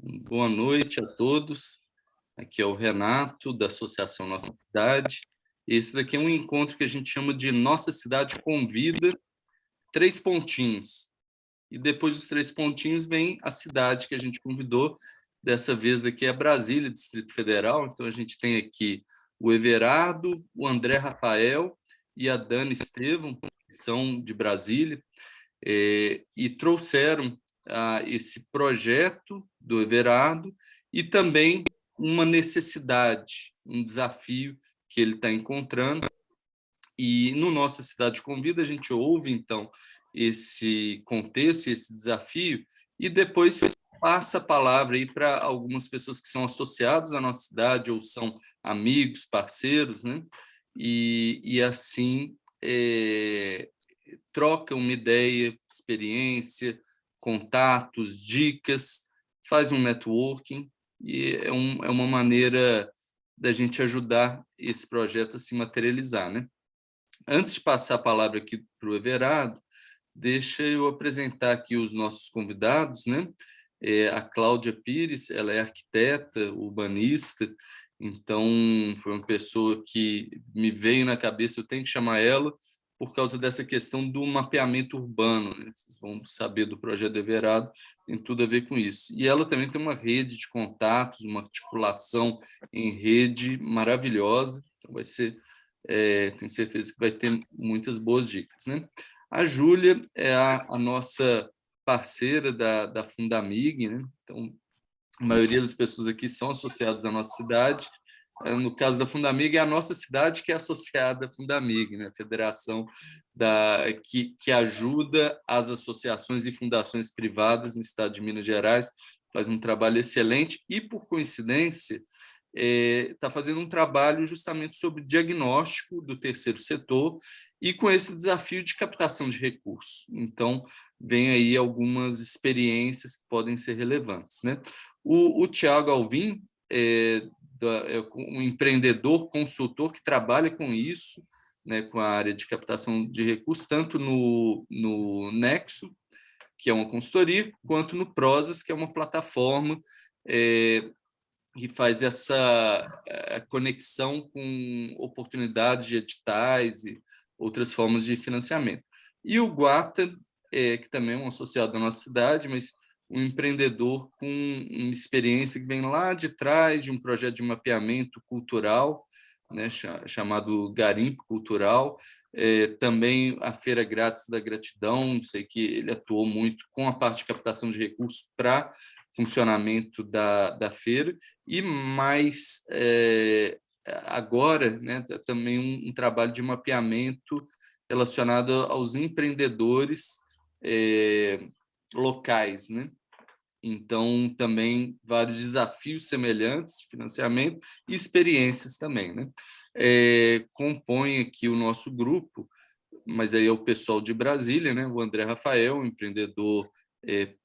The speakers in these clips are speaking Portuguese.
Boa noite a todos. Aqui é o Renato, da Associação Nossa Cidade. Esse daqui é um encontro que a gente chama de Nossa Cidade Convida, 3 pontinhos. E depois dos 3 pontinhos vem a cidade que a gente convidou. Dessa vez aqui é Brasília, Distrito Federal. Então a gente tem aqui o Everardo, o André Rafael e a Dani Estevam, que são de Brasília, e trouxeram esse projeto do Everardo e também uma necessidade, um desafio que ele está encontrando. E no Nossa Cidade Convida, a gente ouve, então, esse contexto, esse desafio, e depois passa a palavra aí para algumas pessoas que são associados à nossa cidade ou são amigos, parceiros, né? E assim, troca uma ideia, experiência, contatos, dicas, faz um networking, e é uma maneira da gente ajudar esse projeto a se materializar, né? Antes de passar a palavra aqui para o Everardo, deixa eu apresentar aqui os nossos convidados, né? A Cláudia Pires, ela é arquiteta, urbanista, então foi uma pessoa que me veio na cabeça, eu tenho que chamar ela por causa dessa questão do mapeamento urbano, né? Vocês vão saber do projeto Everardo, tem tudo a ver com isso. E ela também tem uma rede de contatos, uma articulação em rede maravilhosa, então vai ser, tenho certeza que vai ter muitas boas dicas, né? A Júlia é a nossa parceira da Fundamig, né? Então, a maioria das pessoas aqui são associadas à nossa cidade. No caso da Fundamig, é a nossa cidade que é associada à Fundamig, né? A federação que ajuda as associações e fundações privadas no estado de Minas Gerais, faz um trabalho excelente e, por coincidência, está fazendo um trabalho justamente sobre diagnóstico do terceiro setor e com esse desafio de captação de recursos. Então, vem aí algumas experiências que podem ser relevantes, né? O Tiago Alvim é um empreendedor, consultor que trabalha com isso, né, com a área de captação de recursos, tanto no Nexo, que é uma consultoria, quanto no Prozas, que é uma plataforma que faz essa conexão com oportunidades de editais e outras formas de financiamento. E o Guata, que também é um associado da nossa cidade, mas um empreendedor com uma experiência que vem lá de trás de um projeto de mapeamento cultural, né, chamado Garimpo Cultural, também a Feira Grátis da Gratidão, sei que ele atuou muito com a parte de captação de recursos para funcionamento da feira, e mais agora, né, também um trabalho de mapeamento relacionado aos empreendedores locais, né? Então, também vários desafios semelhantes de financiamento e experiências também, né? Compõe aqui o nosso grupo, mas aí é o pessoal de Brasília, né? O André Rafael, um empreendedor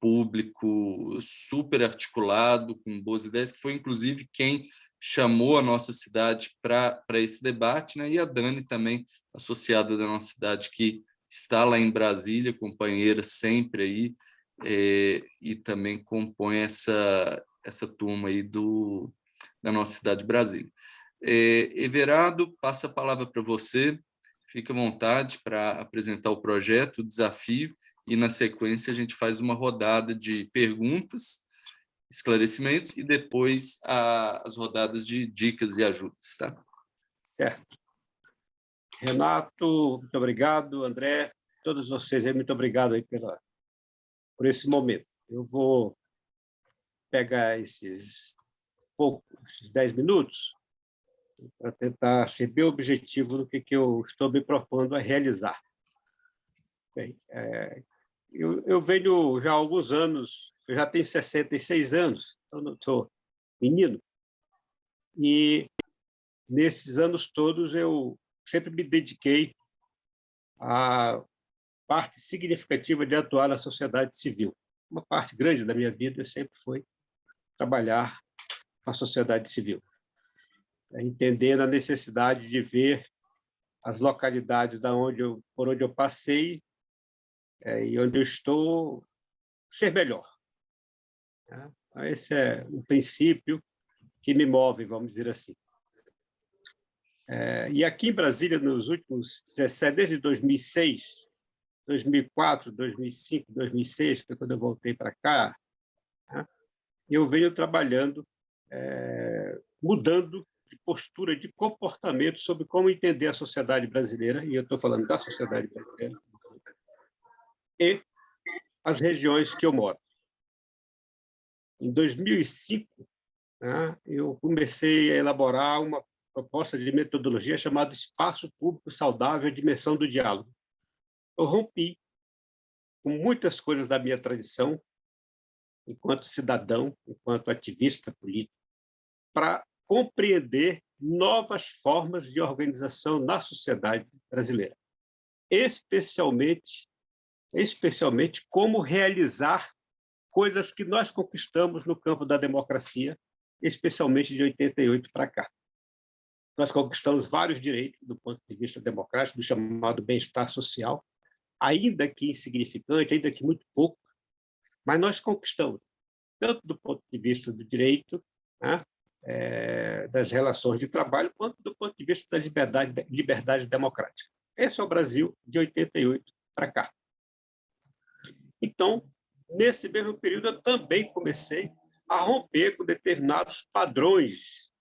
público super articulado, com boas ideias, que foi inclusive quem chamou a nossa cidade para esse debate, né? E a Dani também, associada da nossa cidade, que está lá em Brasília, companheira sempre aí, e também compõe essa turma aí da nossa cidade de Brasília. Everardo, passa a palavra para você, fica à vontade para apresentar o projeto, o desafio, e na sequência a gente faz uma rodada de perguntas, esclarecimentos e depois as rodadas de dicas e ajudas, tá? Certo. Renato, muito obrigado. André, todos vocês aí, muito obrigado aí por esse momento. Eu vou pegar esses 10 minutos para tentar ser bem objetivo no que eu estou me propondo a realizar. Bem, eu venho já há alguns anos, eu já tenho 66 anos, então não sou menino, e nesses anos todos eu sempre me dediquei à parte significativa de atuar na sociedade civil. Uma parte grande da minha vida sempre foi trabalhar com a sociedade civil, entendendo a necessidade de ver as localidades por onde eu passei e onde eu estou ser melhor. Esse é um princípio que me move, vamos dizer assim. E aqui em Brasília, nos últimos 17, desde 2006, 2004, 2005, 2006, foi quando eu voltei para cá, né, eu venho trabalhando, mudando de postura, de comportamento sobre como entender a sociedade brasileira, e eu estou falando da sociedade brasileira, e as regiões que eu moro. Em 2005, né, eu comecei a elaborar uma proposta de metodologia chamada Espaço Público Saudável, a Dimensão do Diálogo. Eu rompi com muitas coisas da minha tradição, enquanto cidadão, enquanto ativista político, para compreender novas formas de organização na sociedade brasileira, especialmente como realizar coisas que nós conquistamos no campo da democracia, especialmente de 88 para cá. Nós conquistamos vários direitos do ponto de vista democrático, do chamado bem-estar social, ainda que insignificante, ainda que muito pouco, mas nós conquistamos, tanto do ponto de vista do direito, né, das relações de trabalho, quanto do ponto de vista da liberdade democrática. Esse é o Brasil de 88 para cá. Então, nesse mesmo período, eu também comecei a romper com determinados padrões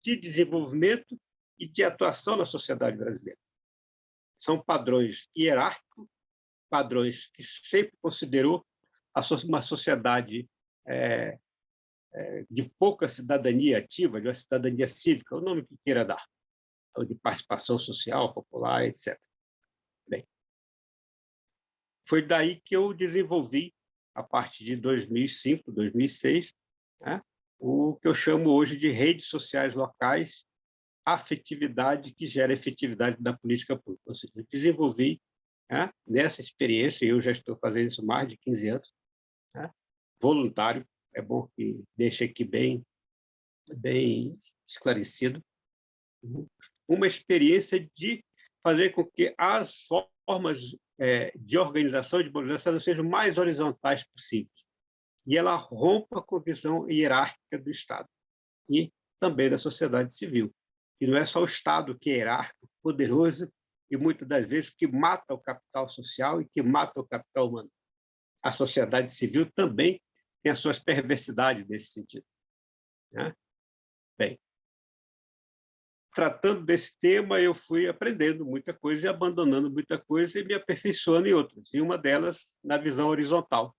de desenvolvimento e de atuação na sociedade brasileira. São padrões hierárquicos, padrões que sempre considerou uma sociedade de pouca cidadania ativa, de uma cidadania cívica, o nome que queira dar, ou de participação social, popular, etc. Bem, foi daí que eu desenvolvi, a partir de 2005, 2006, né, o que eu chamo hoje de redes sociais locais, afetividade que gera efetividade da política pública. Ou seja, eu desenvolvi, né, nessa experiência, eu já estou fazendo isso há mais de 15 anos, né, voluntário, é bom que deixe aqui bem esclarecido, uma experiência de fazer com que as formas de organização e de mobilização sejam mais horizontais possíveis, e ela rompa com a visão hierárquica do Estado e também da sociedade civil. E não é só o Estado que é hierárquico, poderoso, e muitas das vezes que mata o capital social e que mata o capital humano. A sociedade civil também tem as suas perversidades nesse sentido, né? Bem, tratando desse tema, eu fui aprendendo muita coisa e abandonando muita coisa e me aperfeiçoando em outras, e uma delas na visão horizontal.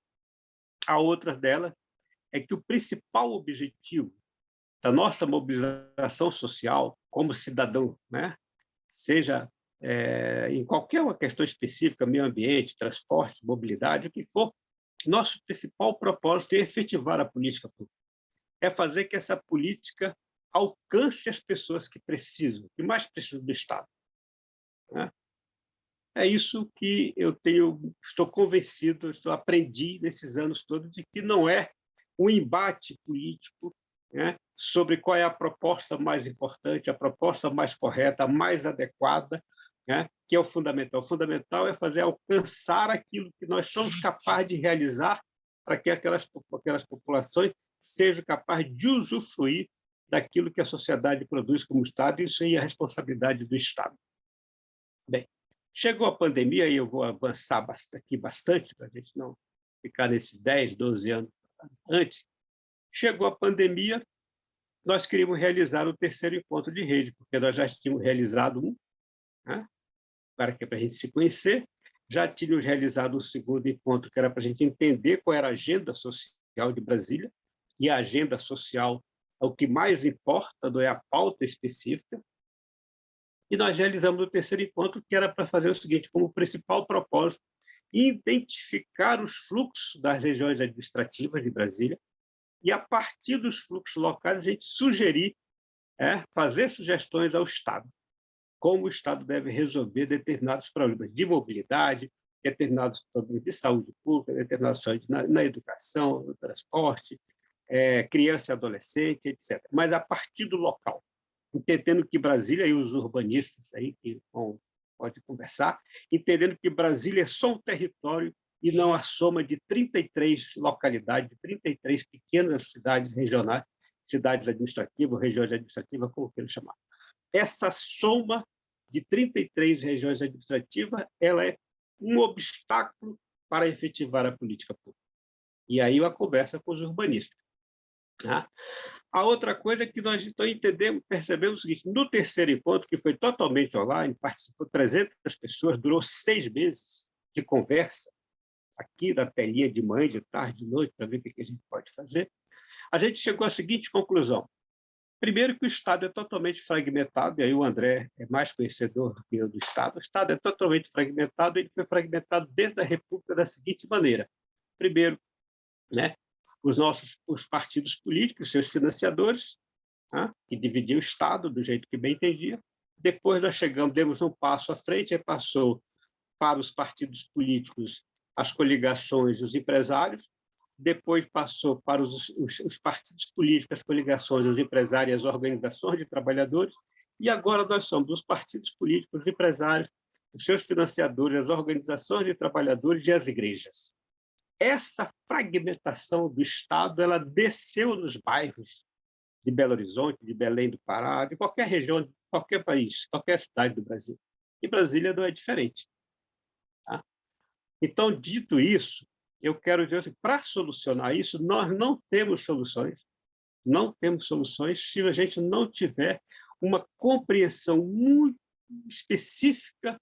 A outra delas é que o principal objetivo da nossa mobilização social como cidadão, né, seja em qualquer uma questão específica, meio ambiente, transporte, mobilidade, o que for, nosso principal propósito é efetivar a política pública. É fazer que essa política alcance as pessoas que precisam, que mais precisam do Estado, né? É isso que eu estou convencido, aprendi nesses anos todos, de que não é um embate político, né, sobre qual é a proposta mais importante, a proposta mais correta, a mais adequada, né, que é o fundamental. O fundamental é fazer alcançar aquilo que nós somos capazes de realizar para que aquelas populações sejam capazes de usufruir daquilo que a sociedade produz como Estado, e isso aí é a responsabilidade do Estado. Bem, chegou a pandemia, e eu vou avançar aqui bastante, para a gente não ficar nesses 10, 12 anos antes. Chegou a pandemia, nós queríamos realizar o terceiro encontro de rede, porque nós já tínhamos realizado um, né, para a gente se conhecer, já tínhamos realizado um segundo encontro, que era para a gente entender qual era a agenda social de Brasília, e a agenda social é o que mais importa, não é a pauta específica. E nós realizamos o terceiro encontro, que era para fazer o seguinte, como principal propósito, identificar os fluxos das regiões administrativas de Brasília, e, a partir dos fluxos locais, a gente sugerir, fazer sugestões ao Estado, como o Estado deve resolver determinados problemas de mobilidade, determinados problemas de saúde pública, determinados problemas na educação, no transporte, criança e adolescente, etc. Mas a partir do local, entendendo que Brasília, e os urbanistas aí que podem conversar, entendendo que Brasília é só um território e não a soma de 33 localidades, de 33 pequenas cidades regionais, cidades administrativas, regiões administrativas, como queiram chamar. Essa soma de 33 regiões administrativas, ela é um obstáculo para efetivar a política pública. E aí uma conversa com os urbanistas. Tá? A outra coisa é que nós então percebemos o seguinte: no terceiro encontro, que foi totalmente online, participou 300 pessoas, durou 6 meses de conversa, aqui na telinha de manhã, de tarde, de noite, para ver o que a gente pode fazer, a gente chegou à seguinte conclusão. Primeiro, que o Estado é totalmente fragmentado, e aí o André é mais conhecedor do que eu do Estado. O Estado é totalmente fragmentado, ele foi fragmentado desde a República da seguinte maneira. Primeiro, né, os partidos políticos, seus financiadores, né, que dividiam o Estado do jeito que bem entendia. Depois nós demos um passo à frente, e passou para os partidos políticos as coligações, os empresários. Depois passou para os partidos políticos, as coligações, os empresários, as organizações de trabalhadores, e agora nós somos os partidos políticos, os empresários, os seus financiadores, as organizações de trabalhadores e as igrejas. Essa fragmentação do Estado, ela desceu nos bairros de Belo Horizonte, de Belém do Pará, de qualquer região, de qualquer país, qualquer cidade do Brasil. E Brasília não é diferente. Tá? Então, dito isso, eu quero dizer assim, para solucionar isso, nós não temos soluções. Não temos soluções se a gente não tiver uma compreensão muito específica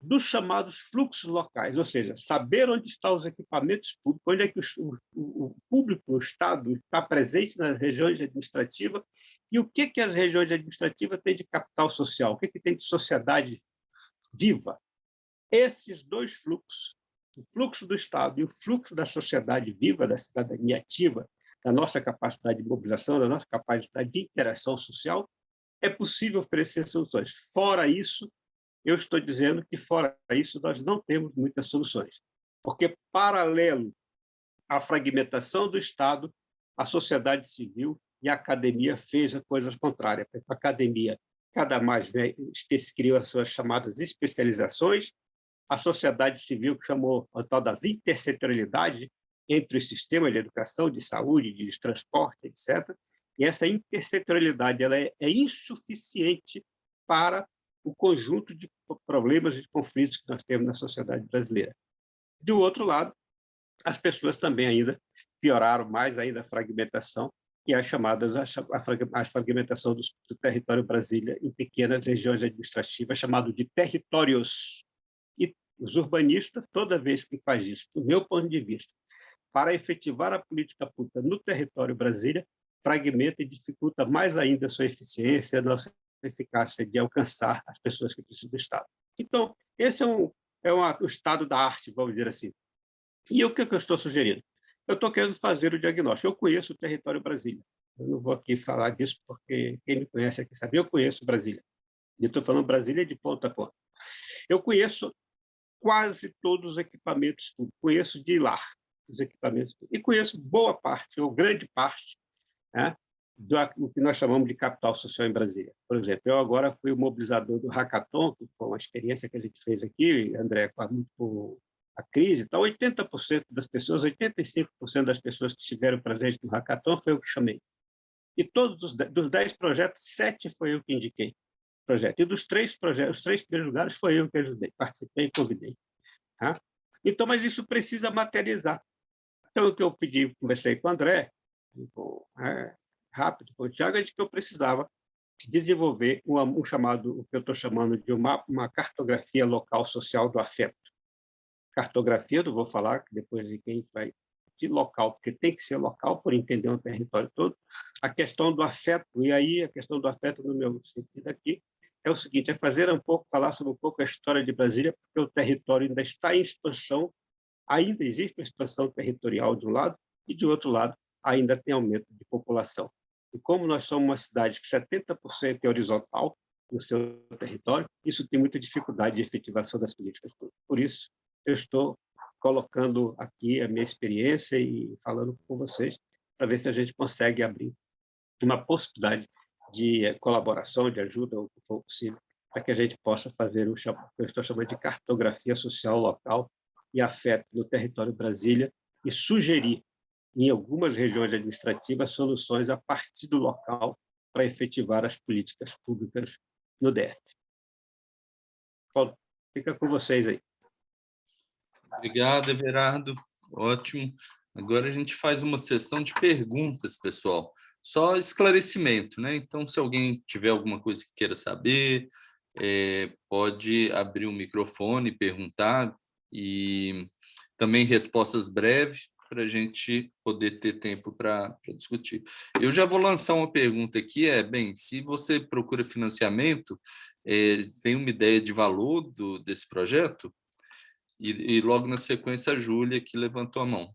dos chamados fluxos locais, ou seja, saber onde estão os equipamentos públicos, onde é que o público, o Estado, está presente nas regiões administrativas e o que as regiões administrativas têm de capital social, o que tem de sociedade viva. Esses dois fluxos, o fluxo do Estado e o fluxo da sociedade viva, da cidadania ativa, da nossa capacidade de mobilização, da nossa capacidade de interação social, é possível oferecer soluções. Fora isso, eu estou dizendo que, fora isso, nós não temos muitas soluções, porque, paralelo à fragmentação do Estado, a sociedade civil e a academia fez coisas contrárias. A academia cada mais criou as suas chamadas especializações, a sociedade civil que chamou a tal das intersetorialidade entre os sistemas de educação, de saúde, de transporte, etc. E essa intersetorialidade ela é insuficiente para o conjunto de problemas e conflitos que nós temos na sociedade brasileira. Do outro lado, as pessoas também ainda pioraram mais ainda a fragmentação e a fragmentação do território Brasília em pequenas regiões administrativas, chamado de territórios. E os urbanistas, toda vez que faz isso, do meu ponto de vista, para efetivar a política pública no território Brasília, fragmenta e dificulta mais ainda a sua eficiência, a nossa eficácia de alcançar as pessoas que precisam do Estado. Então, esse é o estado da arte, vamos dizer assim. E o que eu estou sugerindo? Eu estou querendo fazer o diagnóstico. Eu conheço o território Brasília. Eu não vou aqui falar disso, porque quem me conhece aqui sabe, eu conheço Brasília. E estou falando Brasília de ponta a ponta. Eu conheço quase todos os equipamentos públicos, conheço de lá os equipamentos públicos, e conheço boa parte, ou grande parte, né, do que nós chamamos de capital social em Brasília. Por exemplo, eu agora fui o mobilizador do Hackathon, que foi uma experiência que a gente fez aqui, André, com a crise, então 80% das pessoas, 85% das pessoas que estiveram presentes no Hackathon foi eu que chamei. E dos 10 projetos, 7 foi eu que indiquei. Projeto. E dos 3 projetos, os 3 primeiros lugares foi eu que ajudei, participei e convidei. Tá? Então, mas isso precisa materializar. Então, o que eu pedi, conversei com o André, rápido com o Thiago, é de que eu precisava desenvolver o que eu estou chamando de uma cartografia local social do afeto. Cartografia, eu vou falar que depois de quem vai de local, porque tem que ser local por entender o território todo. A questão do afeto, e aí a questão do afeto no meu sentido aqui é o seguinte, falar sobre um pouco a história de Brasília, porque o território ainda está em expansão, ainda existe uma expansão territorial de um lado, e de outro lado ainda tem aumento de população. E como nós somos uma cidade que 70% é horizontal no seu território, isso tem muita dificuldade de efetivação das políticas públicas. Por isso, eu estou colocando aqui a minha experiência e falando com vocês para ver se a gente consegue abrir uma possibilidade de colaboração, de ajuda, o que for possível, para que a gente possa fazer o que eu estou chamando de cartografia social local e afeto no território Brasília e sugerir, em algumas regiões administrativas, soluções a partir do local para efetivar as políticas públicas no DF. Paulo, fica com vocês aí. Obrigado, Everardo. Ótimo. Agora a gente faz uma sessão de perguntas, pessoal. Só esclarecimento, né? Então, se alguém tiver alguma coisa que queira saber, pode abrir o microfone, perguntar, e também respostas breves para a gente poder ter tempo para discutir. Eu já vou lançar uma pergunta aqui, se você procura financiamento, tem uma ideia de valor desse projeto? E logo na sequência a Júlia, que levantou a mão.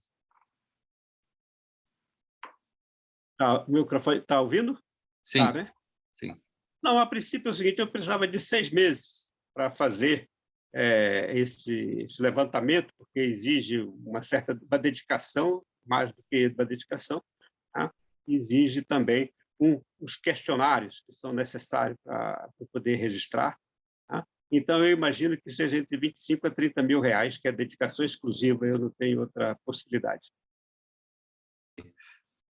O microfone está ouvindo? Sim, tá, né? sim. Não, a princípio é o seguinte, eu precisava de 6 meses para fazer esse levantamento, porque exige uma dedicação, mais do que uma dedicação, tá? Exige também os questionários que são necessários para poder registrar. Tá? Então, eu imagino que seja entre 25 a 30 mil reais, que é dedicação exclusiva, eu não tenho outra possibilidade.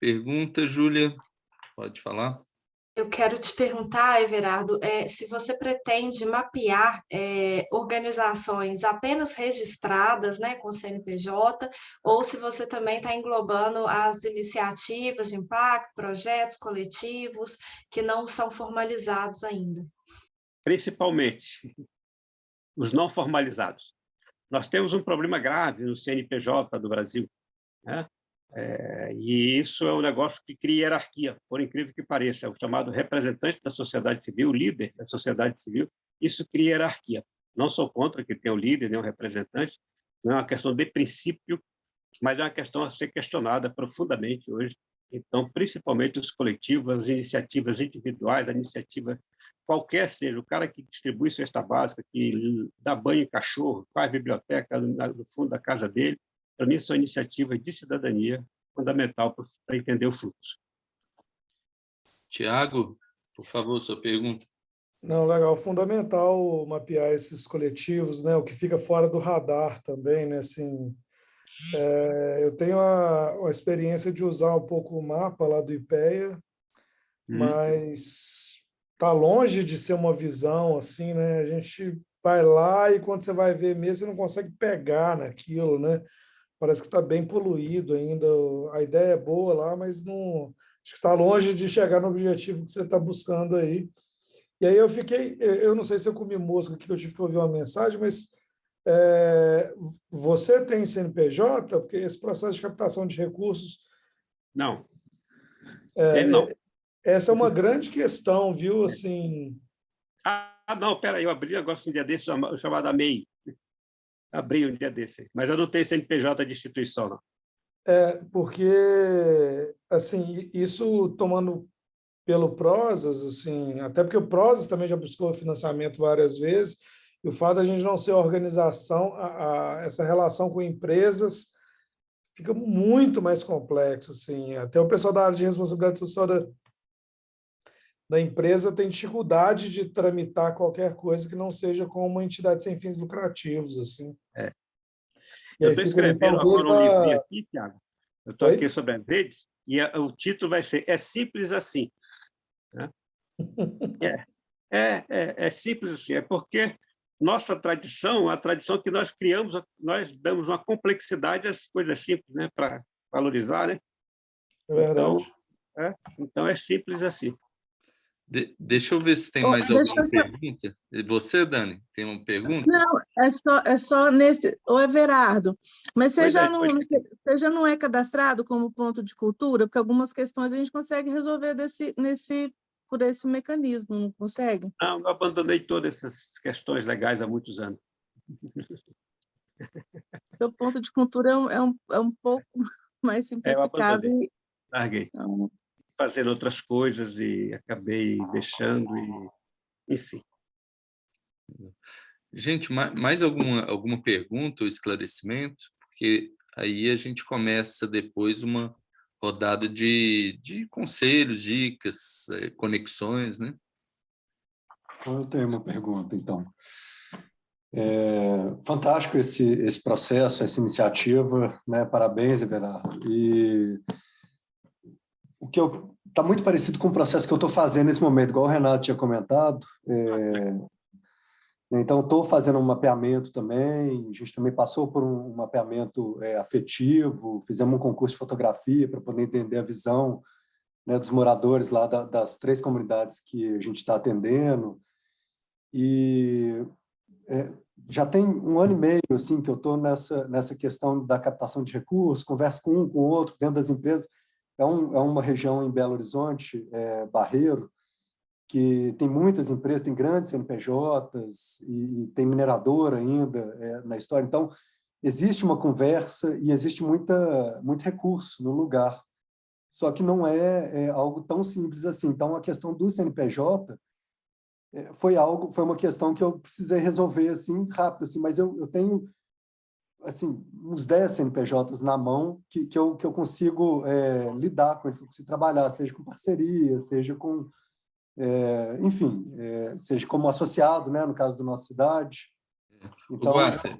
Pergunta, Júlia, pode falar. Eu quero te perguntar, Everardo, se você pretende mapear organizações apenas registradas, né, com CNPJ, ou se você também está englobando as iniciativas de impacto, projetos coletivos que não são formalizados ainda. Principalmente os não formalizados. Nós temos um problema grave no CNPJ do Brasil, né? E isso é um negócio que cria hierarquia, por incrível que pareça, é o chamado representante da sociedade civil, líder da sociedade civil, isso cria hierarquia. Não sou contra que tenha um líder, nem um representante, não é uma questão de princípio, mas é uma questão a ser questionada profundamente hoje. Então, principalmente os coletivos, as iniciativas individuais, a iniciativa qualquer seja, o cara que distribui cesta básica, que dá banho em cachorro, faz biblioteca no fundo da casa dele, para mim, são iniciativas de cidadania fundamental para entender o fluxo. Tiago, por favor, sua pergunta. Não, legal. Fundamental mapear esses coletivos, né? O que fica fora do radar também, né? Assim, eu tenho a experiência de usar um pouco o mapa lá do IPEA, mas está longe de ser uma visão assim, né? A gente vai lá e quando você vai ver mesmo, você não consegue pegar naquilo, né? Parece que está bem poluído ainda. A ideia é boa lá, mas não, acho que está longe de chegar no objetivo que você está buscando aí. E aí eu não sei se eu comi mosca aqui, que eu tive que ouvir uma mensagem, mas você tem CNPJ? Porque esse processo de captação de recursos... Não. Não. Essa é uma grande questão, viu? Assim... não, peraí, eu abri agora um dia desse, chamado MEI. Abri um dia desse, mas eu não tenho CNPJ de instituição, não. Porque, assim, isso tomando pelo Prozas, assim, até porque o Prozas também já buscou financiamento várias vezes, e o fato da gente não ser organização, essa relação com empresas fica muito mais complexo, assim. Até o pessoal da área de responsabilidade social da empresa tem dificuldade de tramitar qualquer coisa que não seja com uma entidade sem fins lucrativos, assim. E eu aí estou fica ali, escrevendo talvez, agora um livrinho aqui, Thiago. Eu estou aqui sobre as redes, e o título vai ser É Simples Assim. Né? É simples assim, é porque nossa tradição, a tradição que nós criamos, nós damos uma complexidade às coisas simples, né, para valorizar, né? É verdade. Então é simples assim. Deixa eu ver se tem mais alguma pergunta. Você, Dani, tem uma pergunta? Não, é só nesse... Ô, Everardo, mas você já não é cadastrado como ponto de cultura? Porque algumas questões a gente consegue resolver por esse mecanismo, não consegue? Não, eu abandonei todas essas questões legais há muitos anos. O ponto de cultura é um pouco mais simplificado. Eu larguei. Fazendo outras coisas e acabei deixando, enfim. Gente, mais alguma pergunta ou esclarecimento? Porque aí a gente começa depois uma rodada de conselhos, dicas, conexões, né? Eu tenho uma pergunta, então. Fantástico esse processo, essa iniciativa, né? Parabéns, Everardo. E o que está muito parecido com o processo que eu estou fazendo nesse momento, igual o Renato tinha comentado. Então, estou fazendo um mapeamento também, a gente também passou por um mapeamento afetivo, fizemos um concurso de fotografia para poder entender a visão, né, dos moradores lá das 3 comunidades que a gente está atendendo. E já tem 1 ano e meio assim, que eu estou nessa questão da captação de recursos, converso com um, com o outro, dentro das empresas. É uma região em Belo Horizonte, Barreiro, que tem muitas empresas, tem grandes CNPJs e tem mineradora ainda na história. Então, existe uma conversa e existe muito recurso no lugar. Só que não é algo tão simples assim. Então, a questão do CNPJ foi uma questão que eu precisei resolver assim rápido, assim, mas eu tenho assim uns 10 CNPJs na mão que eu consigo lidar com isso, que eu consigo trabalhar, seja com parceria, seja com enfim, seja como associado, né, no caso da nossa cidade. Então, Guarda,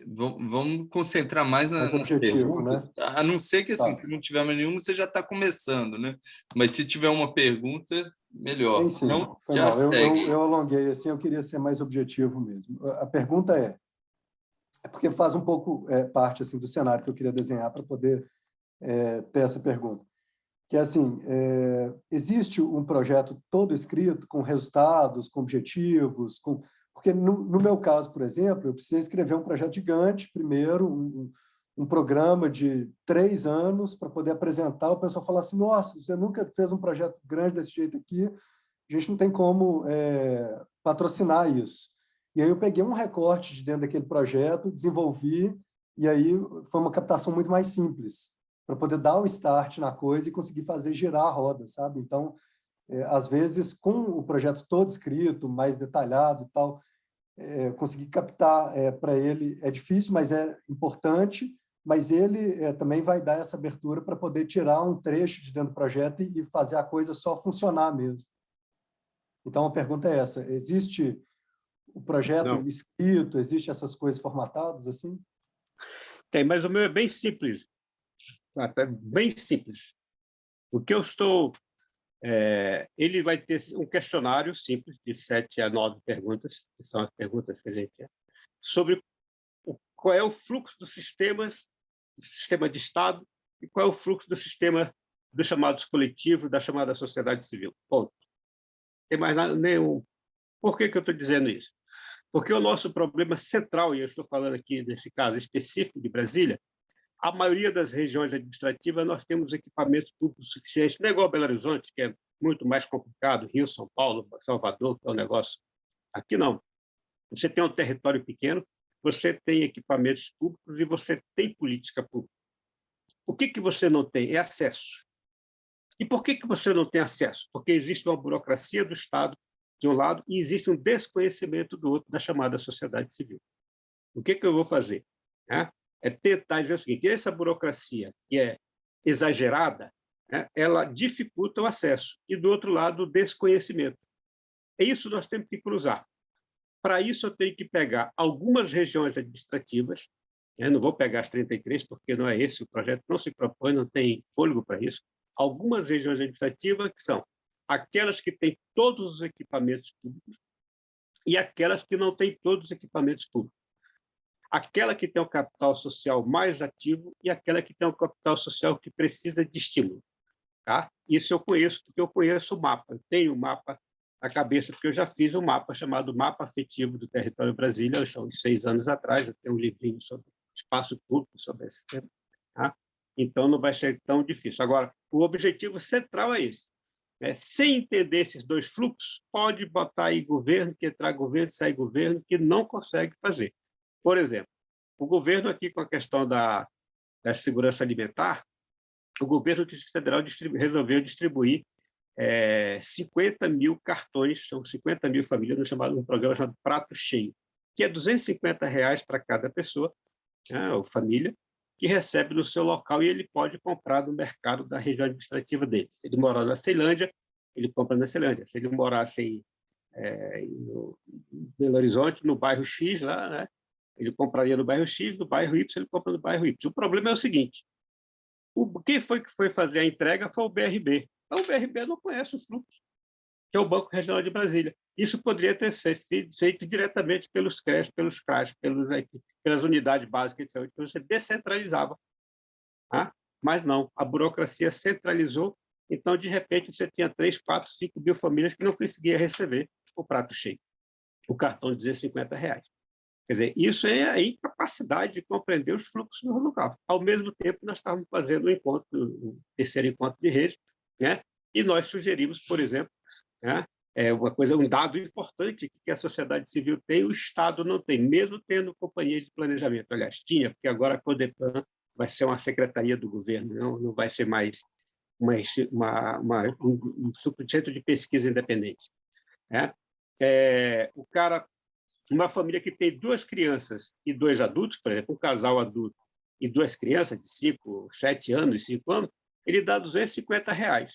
vamos concentrar mais nas objetivo, perguntas, né? A não ser que, assim, Tá. se não tiver mais nenhuma, você já está começando, né? Mas se tiver uma pergunta, melhor. Sim, Então, foi já mal. segue. Eu alonguei, assim, eu queria ser mais objetivo mesmo. A pergunta é porque faz um pouco parte assim do cenário que eu queria desenhar para poder ter essa pergunta. Que é assim, existe um projeto todo escrito, com resultados, com objetivos, porque no meu caso, por exemplo, eu precisei escrever um projeto gigante, primeiro, um programa de 3 anos, para poder apresentar, o pessoal falar assim, nossa, você nunca fez um projeto grande desse jeito aqui, a gente não tem como patrocinar isso. E aí eu peguei um recorte de dentro daquele projeto, desenvolvi, e aí foi uma captação muito mais simples, para poder dar o start na coisa e conseguir fazer girar a roda, sabe? Então, às vezes, com o projeto todo escrito, mais detalhado e tal, conseguir captar para ele é difícil, mas é importante, mas ele também vai dar essa abertura para poder tirar um trecho de dentro do projeto e fazer a coisa só funcionar mesmo. Então, a pergunta é essa, existe o projeto escrito, existe essas coisas formatadas assim? Tem, mas o meu é bem simples. É bem simples. O que eu estou... ele vai ter um questionário simples, de 7 a 9 perguntas, que são as perguntas que a gente quer, sobre qual é o fluxo dos sistemas, do sistema de Estado, e qual é o fluxo do sistema dos chamados coletivos, da chamada sociedade civil. Ponto. Tem mais nada, nenhum. Por que eu estou dizendo isso? Porque o nosso problema central, e eu estou falando aqui nesse caso específico de Brasília, a maioria das regiões administrativas nós temos equipamentos públicos suficientes, não é igual a Belo Horizonte, que é muito mais complicado, Rio, São Paulo, Salvador, que é um negócio. Aqui não. Você tem um território pequeno, você tem equipamentos públicos e você tem política pública. O que você não tem? É acesso. E por que você não tem acesso? Porque existe uma burocracia do Estado, de um lado, e existe um desconhecimento do outro, da chamada sociedade civil. O que eu vou fazer? É tentar dizer o seguinte, essa burocracia que é exagerada, ela dificulta o acesso, e, do outro lado, o desconhecimento. É isso que nós temos que cruzar. Para isso, eu tenho que pegar algumas regiões administrativas, não vou pegar as 33, porque não é esse o projeto, não se propõe, não tem fôlego para isso, algumas regiões administrativas que são aquelas que têm todos os equipamentos públicos e aquelas que não têm todos os equipamentos públicos. Aquela que tem o capital social mais ativo e aquela que tem o capital social que precisa de estímulo. Tá? Isso eu conheço, porque eu conheço o mapa. Eu tenho o mapa na cabeça, porque eu já fiz um mapa chamado Mapa Afetivo do Território Brasília, há uns 6 anos atrás, eu tenho um livrinho sobre espaço público, sobre esse tema. Tá? Então, não vai ser tão difícil. Agora, o objetivo central é esse. Sem entender esses 2 fluxos, pode botar aí governo, que entrar governo, sair governo, que não consegue fazer. Por exemplo, o governo aqui com a questão da segurança alimentar, o governo federal resolveu distribuir 50 mil cartões, são 50 mil famílias, um programa chamado Prato Cheio, que é R$250 para cada pessoa, ou família, que recebe no seu local e ele pode comprar no mercado da região administrativa dele. Se ele morar na Ceilândia, ele compra na Ceilândia. Se ele morasse em Belo Horizonte, no bairro X, lá, né? Ele compraria no bairro X, no bairro Y, ele compra no bairro Y. O problema é o seguinte, quem foi que foi fazer a entrega foi o BRB. Então, o BRB não conhece o fluxo, que é o Banco Regional de Brasília. Isso poderia ter sido feito diretamente pelos CREAS, pelos CRAS, pelas unidades básicas de saúde, que você descentralizava. Tá? Mas não, a burocracia centralizou, então, de repente, você tinha 3, 4, 5 mil famílias que não conseguiam receber o prato cheio, o cartão de R$250. Quer dizer, isso é a incapacidade de compreender os fluxos no local. Ao mesmo tempo, nós estávamos fazendo o terceiro encontro de rede, né? E nós sugerimos, por exemplo, né? Um dado importante que a sociedade civil tem, o Estado não tem, mesmo tendo companhia de planejamento. Aliás, tinha, porque agora a CODEPLAN vai ser uma secretaria do governo, não vai ser mais um centro de pesquisa independente. Né? Uma família que tem 2 crianças e 2 adultos, por exemplo, um casal adulto e 2 crianças de 5, 7 anos e 5 anos, ele dá R$250.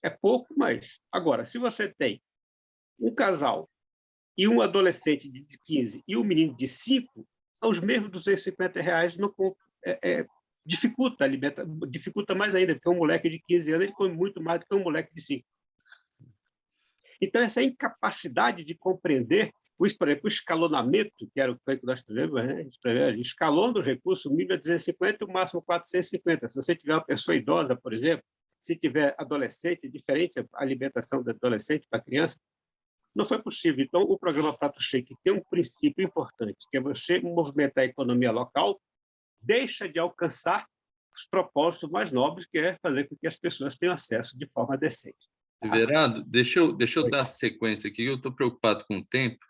É pouco, mas... Agora, se você tem um casal e um adolescente de 15 e um menino de 5, os mesmos R$250 não dificulta mais ainda, porque um moleque de 15 anos ele come muito mais do que um moleque de 5. Então, essa incapacidade de compreender o escalonamento, que era o que nós fizemos, né? Escalando o recurso, o mínimo é 250 e o máximo 450. Se você tiver uma pessoa idosa, por exemplo, se tiver adolescente, diferente a alimentação do adolescente para a criança, não foi possível. Então, o programa Prato Cheio, que tem um princípio importante, que é você movimentar a economia local, deixa de alcançar os propósitos mais nobres, que é fazer com que as pessoas tenham acesso de forma decente. Everardo, deixa eu dar sequência aqui, eu estou preocupado com o tempo,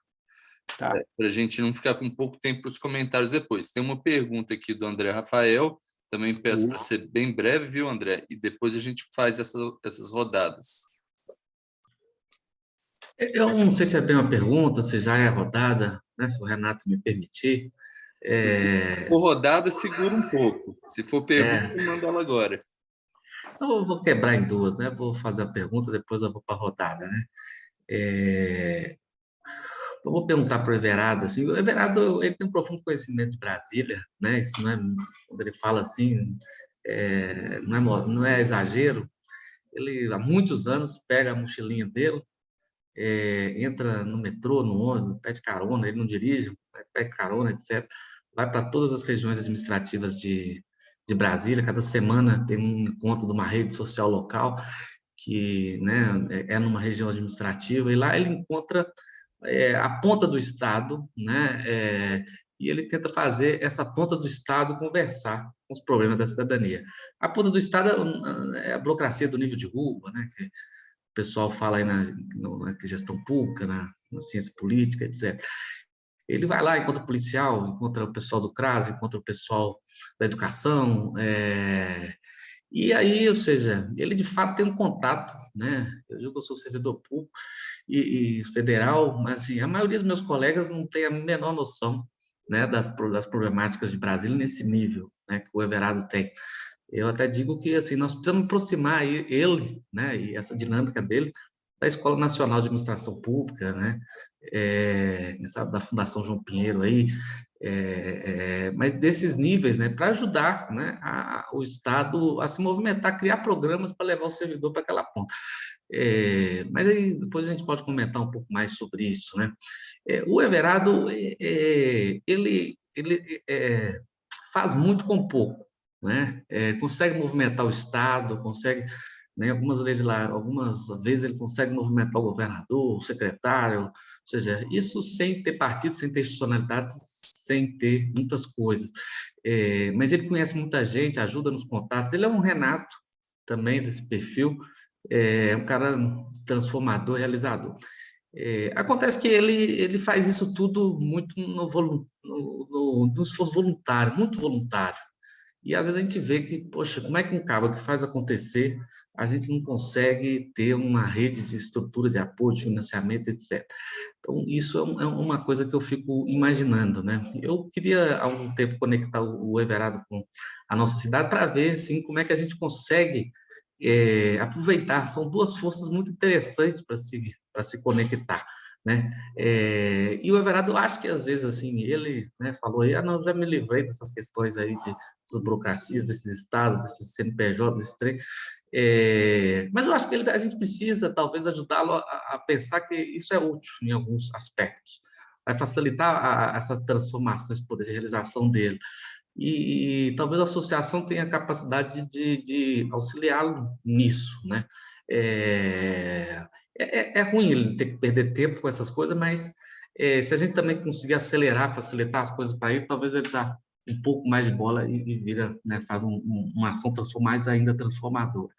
Tá. para a gente não ficar com pouco tempo para os comentários depois. Tem uma pergunta aqui do André Rafael, também peço para ser bem breve, viu, André? E depois a gente faz essas rodadas. Eu não sei se é bem uma pergunta, se já é rodada, né? Se o Renato me permitir. Por rodada, segura um pouco. Se for pergunta, manda ela agora. Então, eu vou quebrar em 2, né? Vou fazer a pergunta, depois eu vou para a rodada, né? Eu vou perguntar para o Everardo, assim, o Everardo ele tem um profundo conhecimento de Brasília, né? Isso não é, quando ele fala assim, não é exagero. Ele, há muitos anos, pega a mochilinha dele, entra no metrô, no ônibus, pede carona, ele não dirige, pede carona, etc. Vai para todas as regiões administrativas de Brasília, cada semana tem um encontro de uma rede social local, que, né, é numa região administrativa, e lá ele encontra a ponta do Estado, né, e ele tenta fazer essa ponta do Estado conversar com os problemas da cidadania. A ponta do Estado é a burocracia do nível de rua, né, que o pessoal fala aí na gestão pública, na ciência política, etc. Ele vai lá, encontra o policial, encontra o pessoal do CRAS, encontra o pessoal da educação, e aí, ou seja, ele de fato tem um contato, né? Eu digo que eu sou servidor público e federal, mas assim, a maioria dos meus colegas não tem a menor noção, né, das problemáticas de Brasília nesse nível, né, que o Everardo tem. Eu até digo que assim, nós precisamos aproximar ele, né, e essa dinâmica dele, da Escola Nacional de Administração Pública, né, da Fundação João Pinheiro aí, mas desses níveis, né, para ajudar, né, o Estado a se movimentar, criar programas para levar o servidor para aquela ponta. Mas aí depois a gente pode comentar um pouco mais sobre isso, né? O Everardo, ele faz muito com pouco, né? Consegue movimentar o Estado, consegue, né, algumas vezes ele consegue movimentar o governador, o secretário, ou seja, isso sem ter partido, sem ter institucionalidade, sem ter muitas coisas. Mas ele conhece muita gente, ajuda nos contatos. Ele é um Renato também desse perfil, um cara transformador, realizador. Acontece que ele faz isso tudo muito no esforço voluntário, muito voluntário. E às vezes a gente vê que, poxa, como é que um cara que faz acontecer, a gente não consegue ter uma rede de estrutura de apoio, de financiamento, etc. Então, isso é uma coisa que eu fico imaginando, né? Eu queria, há algum tempo, conectar o Everardo com a nossa cidade para ver, assim, como é que a gente consegue aproveitar. São duas forças muito interessantes para se conectar. né? E o Everardo, eu acho que às vezes assim ele, né, falou aí, não, já me livrei dessas questões aí dessas burocracias, desses estados, desses CNPJ, desse trem. Mas eu acho que a gente precisa talvez ajudá-lo a pensar que isso é útil em alguns aspectos, vai facilitar essa transformação, esse poder de realização dele. E talvez a associação tenha a capacidade de auxiliá-lo nisso, né? É ruim ele ter que perder tempo com essas coisas, mas se a gente também conseguir acelerar, facilitar as coisas para ele, talvez ele dá um pouco mais de bola e vira, né, faz uma ação mais ainda transformadora.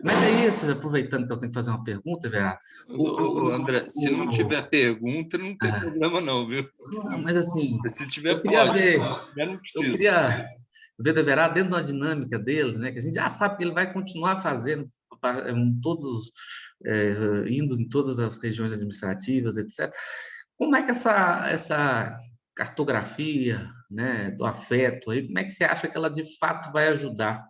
Mas é isso, aproveitando que eu tenho que fazer uma pergunta, Everardo. André, se não tiver pergunta, não tem problema não, viu? Mas assim, Se tiver, eu queria pode, ver, mas não eu precisa. queria ver o Everardo dentro da dinâmica dele, né, que a gente já sabe que ele vai continuar fazendo indo em todas as regiões administrativas, etc. Como é que essa cartografia, né, do afeto aí, como é que você acha que ela de fato vai ajudar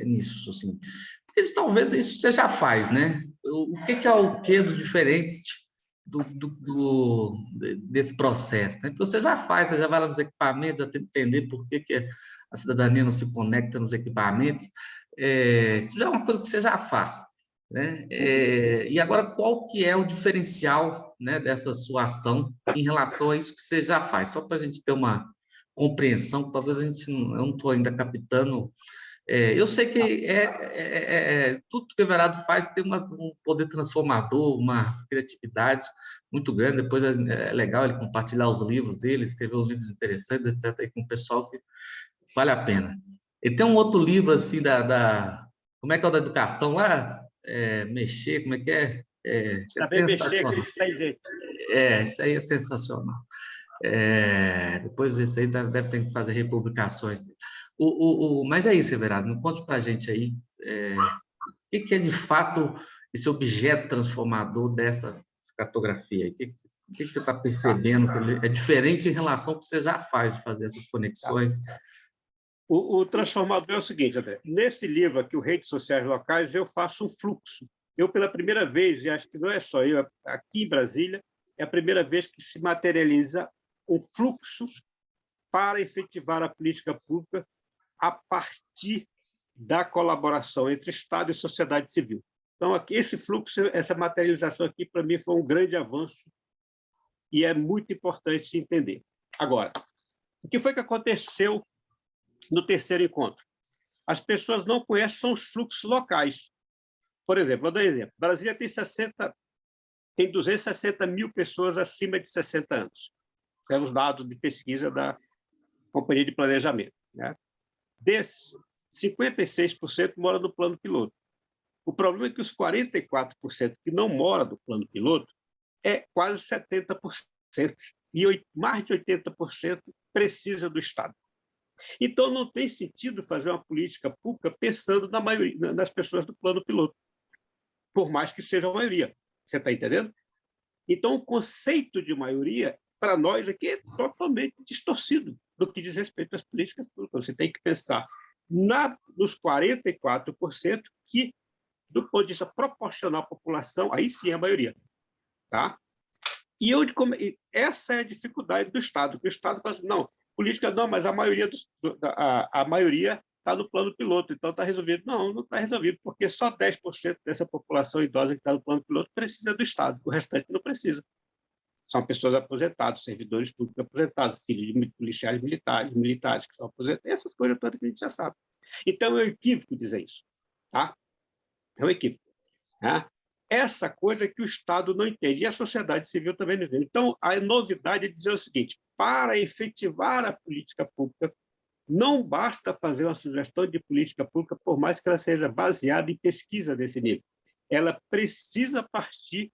nisso, assim? Porque talvez isso você já faz, né? O que é o quê do diferente desse processo, né? Porque você já faz, você já vai lá nos equipamentos, já tem que entender por que a cidadania não se conecta nos equipamentos. Isso já é uma coisa que você já faz, né? E agora, qual que é o diferencial, né, dessa sua ação em relação a isso que você já faz? Só para a gente ter uma compreensão, talvez eu não estou ainda captando. Eu sei que tudo que o Everardo faz tem um poder transformador, uma criatividade muito grande. Depois é legal ele compartilhar os livros dele, escrever livros interessantes, etc., aí com o pessoal que vale a pena. Ele tem um outro livro assim como é que é o da educação lá? Mexer, como é que é? É Saber mexer sensacional. aquele trem dele. Isso aí é sensacional. Depois desse aí deve ter que fazer republicações. Mas é isso, Everardo, conte para a gente aí o que é de fato esse objeto transformador dessa cartografia. O que você está percebendo que ele é diferente em relação ao que você já faz de fazer essas conexões? O transformador é o seguinte, André. Nesse livro aqui, o Redes Sociais Locais, eu faço um fluxo. Eu, pela primeira vez, e acho que não é só eu, aqui em Brasília, é a primeira vez que se materializa um fluxo para efetivar a política pública a partir da colaboração entre Estado e sociedade civil. Então, aqui, esse fluxo, essa materialização aqui, para mim, foi um grande avanço e é muito importante se entender. Agora, o que foi que aconteceu no terceiro encontro? As pessoas não conhecem os fluxos locais. Por exemplo, vou dar um exemplo. Brasília tem 260 mil pessoas acima de 60 anos. Temos dados de pesquisa da Companhia de Planejamento, né? Desses, 56% moram no plano piloto. O problema é que os 44% que não moram no plano piloto é quase 70%. E mais de 80% precisa do Estado. Então, não tem sentido fazer uma política pública pensando na maioria, nas pessoas do plano piloto, por mais que seja a maioria. Você está entendendo? Então, o conceito de maioria, para nós aqui, é totalmente distorcido no que diz respeito às políticas públicas. Você tem que pensar nos 44% que, do ponto de vista proporcional à população, aí sim é a maioria. Tá? E essa é a dificuldade do Estado, que o Estado fala assim, não, política não, mas a maioria está no plano piloto, então está resolvido. Não, não está resolvido, porque só 10% dessa população idosa que está no plano piloto precisa do Estado, o restante não precisa. São pessoas aposentadas, servidores públicos aposentados, filhos de policiais militares que são aposentados, essas coisas todas que a gente já sabe. Então, é um equívoco dizer isso. Tá? É um equívoco. Tá? Essa coisa que o Estado não entende, e a sociedade civil também não entende. Então, a novidade é dizer o seguinte, para efetivar a política pública, não basta fazer uma sugestão de política pública, por mais que ela seja baseada em pesquisa desse nível. Ela precisa partir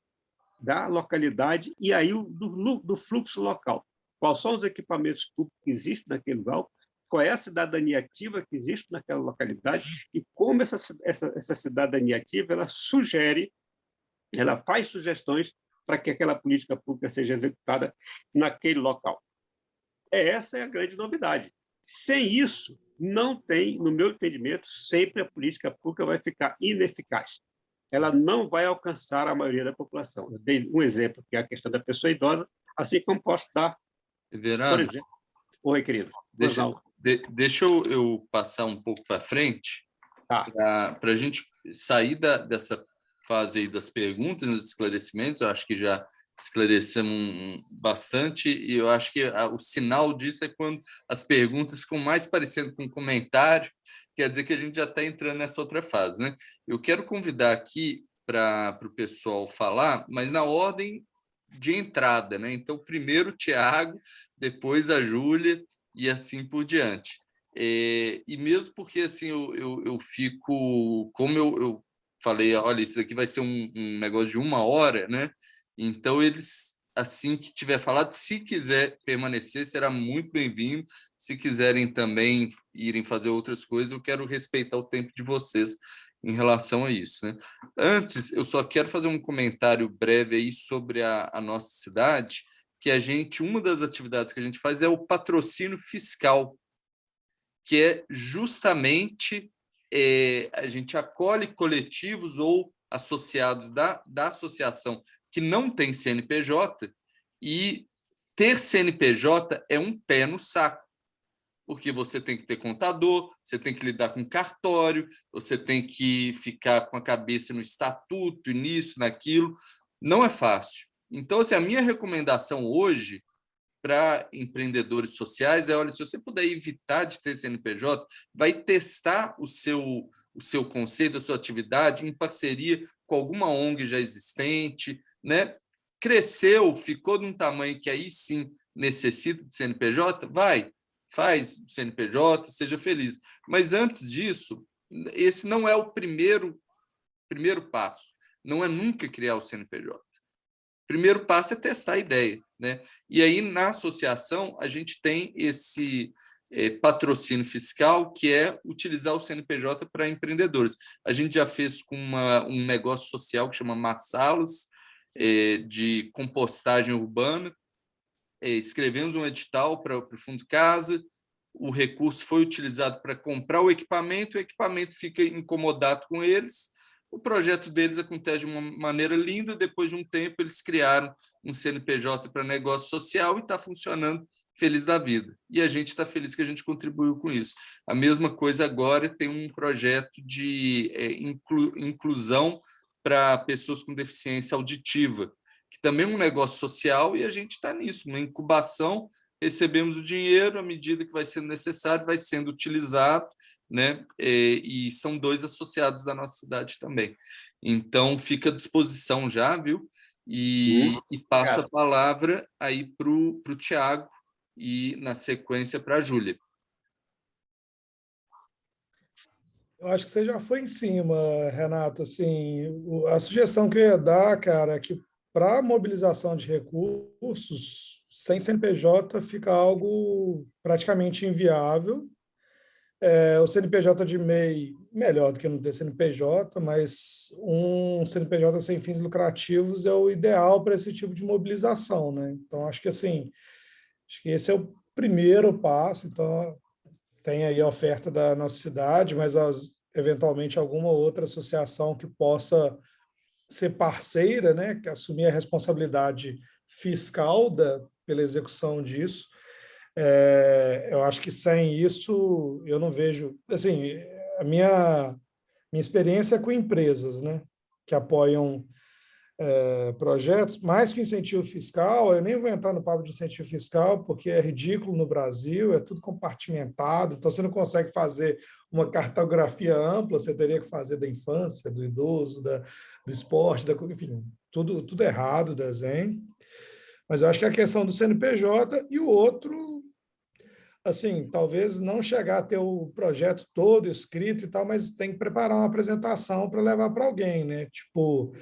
da localidade e aí do fluxo local. Quais são os equipamentos públicos que existem naquele lugar, qual é a cidadania ativa que existe naquela localidade e como essa cidadania ativa ela faz sugestões para que aquela política pública seja executada naquele local. Essa é a grande novidade. Sem isso, não tem, no meu entendimento, sempre a política pública vai ficar ineficaz. ela não vai alcançar a maioria da população. Eu dei um exemplo, que é a questão da pessoa idosa, assim como posso dar, por Everardo, exemplo... Oi, querido. Pois não. deixa eu passar um pouco para frente, Tá. para a gente sair dessa fase aí das perguntas e dos esclarecimentos. Eu acho que já esclarecemos bastante, e eu acho que o sinal disso é quando as perguntas ficam mais parecendo com um comentário, quer dizer que a gente já está entrando nessa outra fase, né? Eu quero convidar aqui para o pessoal falar, mas na ordem de entrada, né? Então, primeiro o Tiago, depois a Júlia e assim por diante. E mesmo porque assim eu fico, como eu falei, olha, isso aqui vai ser um negócio de 1 hora, né? Então, eles, assim que tiver falado, se quiser permanecer, será muito bem-vindo. Se quiserem também irem fazer outras coisas, eu quero respeitar o tempo de vocês em relação a isso, né? Antes, eu só quero fazer um comentário breve aí sobre a nossa cidade, que uma das atividades que a gente faz é o patrocínio fiscal, que é justamente a gente acolhe coletivos ou associados da associação que não tem CNPJ, e ter CNPJ é um pé no saco, porque você tem que ter contador, você tem que lidar com cartório, você tem que ficar com a cabeça no estatuto, e nisso, naquilo. Não é fácil. Então, assim, a minha recomendação hoje para empreendedores sociais olha, se você puder evitar de ter CNPJ, vai testar o seu conceito, a sua atividade em parceria com alguma ONG já existente, né? Cresceu, ficou de um tamanho que aí sim necessita de CNPJ, faz o CNPJ, seja feliz. Mas antes disso, esse não é o primeiro passo, não é nunca criar o CNPJ. Primeiro passo é testar a ideia, né? E aí, na associação, a gente tem esse patrocínio fiscal, que é utilizar o CNPJ para empreendedores. A gente já fez com um negócio social que chama Massalas, de compostagem urbana. Escrevemos um edital para o Fundo Casa, o recurso foi utilizado para comprar o equipamento fica incomodado com eles. O projeto deles acontece de uma maneira linda, depois de um tempo eles criaram um CNPJ para negócio social e está funcionando feliz da vida. E a gente está feliz que a gente contribuiu com isso. A mesma coisa agora, tem um projeto de inclusão para pessoas com deficiência auditiva, que também é um negócio social, e a gente está nisso, na incubação, recebemos o dinheiro, à medida que vai sendo necessário, vai sendo utilizado, né? E são 2 associados da nossa cidade também. Então, fica à disposição já, viu? E passo a palavra aí para o Tiago e, na sequência, para a Júlia. Eu acho que você já foi em cima, Renato. Assim, a sugestão que eu ia dar, cara, é que para mobilização de recursos, sem CNPJ fica algo praticamente inviável. O CNPJ de MEI, melhor do que não ter CNPJ, mas um CNPJ sem fins lucrativos é o ideal para esse tipo de mobilização, né? Então, acho que esse é o primeiro passo. Então, tem aí a oferta da nossa cidade, mas eventualmente alguma outra associação que possa ser parceira, né, que assumir a responsabilidade fiscal pela execução disso. Eu acho que sem isso eu não vejo, assim, a minha experiência é com empresas, né, que apoiam projetos, mais que incentivo fiscal. Eu nem vou entrar no papo de incentivo fiscal, porque é ridículo no Brasil, é tudo compartimentado, então você não consegue fazer uma cartografia ampla, você teria que fazer da infância, do idoso, do esporte, enfim, tudo errado o desenho. Mas eu acho que a questão do CNPJ e o outro, assim, talvez não chegar a ter o projeto todo escrito e tal, mas tem que preparar uma apresentação para levar para alguém, né? Tipo,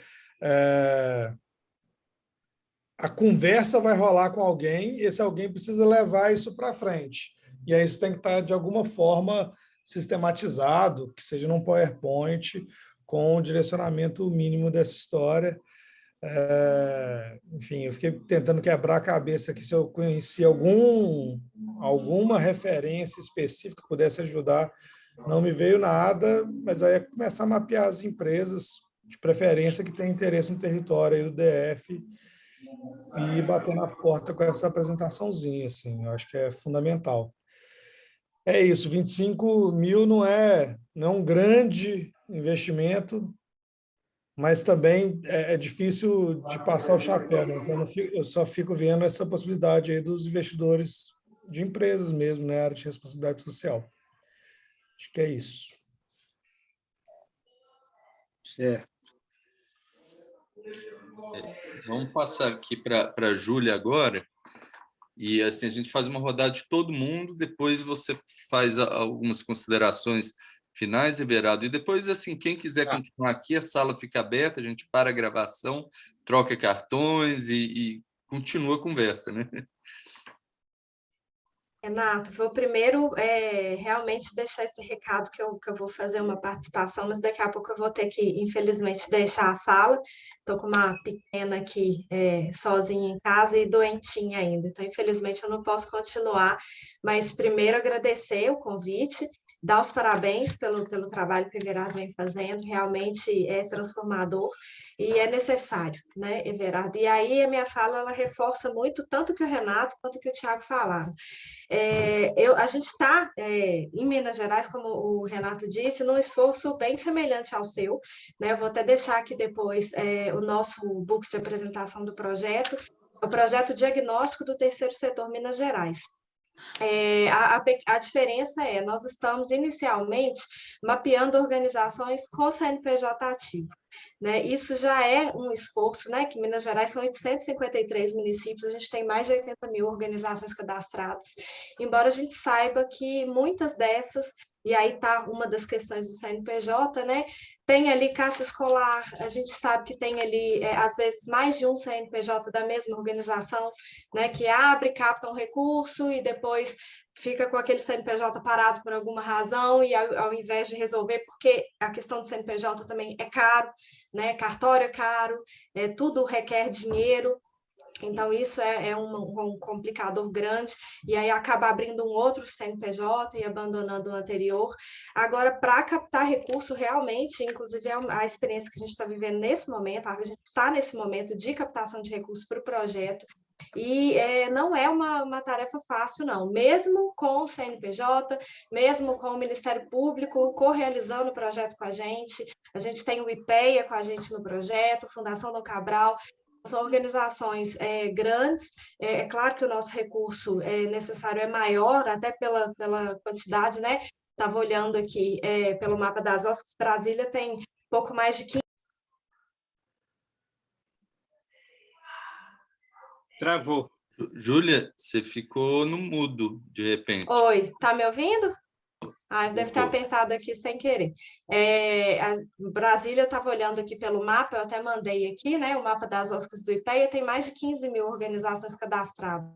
a conversa vai rolar com alguém, esse alguém precisa levar isso para frente. E aí isso tem que estar, de alguma forma, sistematizado, que seja num PowerPoint, com o direcionamento mínimo dessa história. Enfim, eu fiquei tentando quebrar a cabeça aqui se eu conhecia alguma referência específica que pudesse ajudar. Não me veio nada, mas aí é começar a mapear as empresas de preferência que tenha interesse no território aí do DF, e bater na porta com essa apresentaçãozinha, assim, eu acho que é fundamental. É isso, 25 mil não é um grande investimento, mas também é difícil de passar o chapéu, né? Então, eu só fico vendo essa possibilidade aí dos investidores de empresas mesmo, né? Área de responsabilidade social. Acho que é isso. Certo. Vamos passar aqui para a Júlia agora, e assim a gente faz uma rodada de todo mundo, depois você faz algumas considerações finais, Everardo, e depois, assim, quem quiser continuar aqui, a sala fica aberta, a gente para a gravação, troca cartões e continua a conversa, né? Renato, vou primeiro realmente deixar esse recado que eu vou fazer uma participação, mas daqui a pouco eu vou ter que, infelizmente, deixar a sala. Estou com uma pequena aqui sozinha em casa e doentinha ainda, então, infelizmente, eu não posso continuar. Mas primeiro agradecer o convite, dar os parabéns pelo trabalho que o Everardo vem fazendo, realmente é transformador e é necessário, né, Everardo? E aí a minha fala, ela reforça muito tanto que o Renato quanto que o Thiago falaram. A gente está, em Minas Gerais, como o Renato disse, num esforço bem semelhante ao seu, né? Eu vou até deixar aqui depois o nosso book de apresentação do projeto, o projeto diagnóstico do terceiro setor Minas Gerais. A diferença nós estamos inicialmente mapeando organizações com CNPJ ativo, né? Isso já é um esforço, né? Que Minas Gerais são 853 municípios, a gente tem mais de 80 mil organizações cadastradas, embora a gente saiba que muitas dessas, e aí está uma das questões do CNPJ, né? Tem ali caixa escolar, a gente sabe que tem ali, às vezes, mais de um CNPJ da mesma organização, né? Que abre, capta um recurso e depois fica com aquele CNPJ parado por alguma razão e ao invés de resolver, porque a questão do CNPJ também é caro, né? Cartório é caro, tudo requer dinheiro. Então, isso é um complicador grande, e aí acaba abrindo um outro CNPJ e abandonando o anterior. Agora, para captar recurso, realmente, inclusive a experiência que a gente está vivendo nesse momento, a gente está nesse momento de captação de recursos para o projeto, e não é uma tarefa fácil, não. Mesmo com o CNPJ, mesmo com o Ministério Público correalizando o projeto com a gente tem o IPEA com a gente no projeto, Fundação Dom Cabral, são organizações grandes, é claro que o nosso recurso necessário é maior, até pela quantidade, né? Estava olhando aqui pelo mapa das OSCs, Brasília tem pouco mais de 15. Travou. Júlia, você ficou no mudo, de repente. Oi, tá me ouvindo? Deve ter apertado aqui sem querer. Brasília, eu estava olhando aqui pelo mapa, eu até mandei aqui, né? O mapa das OSCs do IPEA tem mais de 15 mil organizações cadastradas.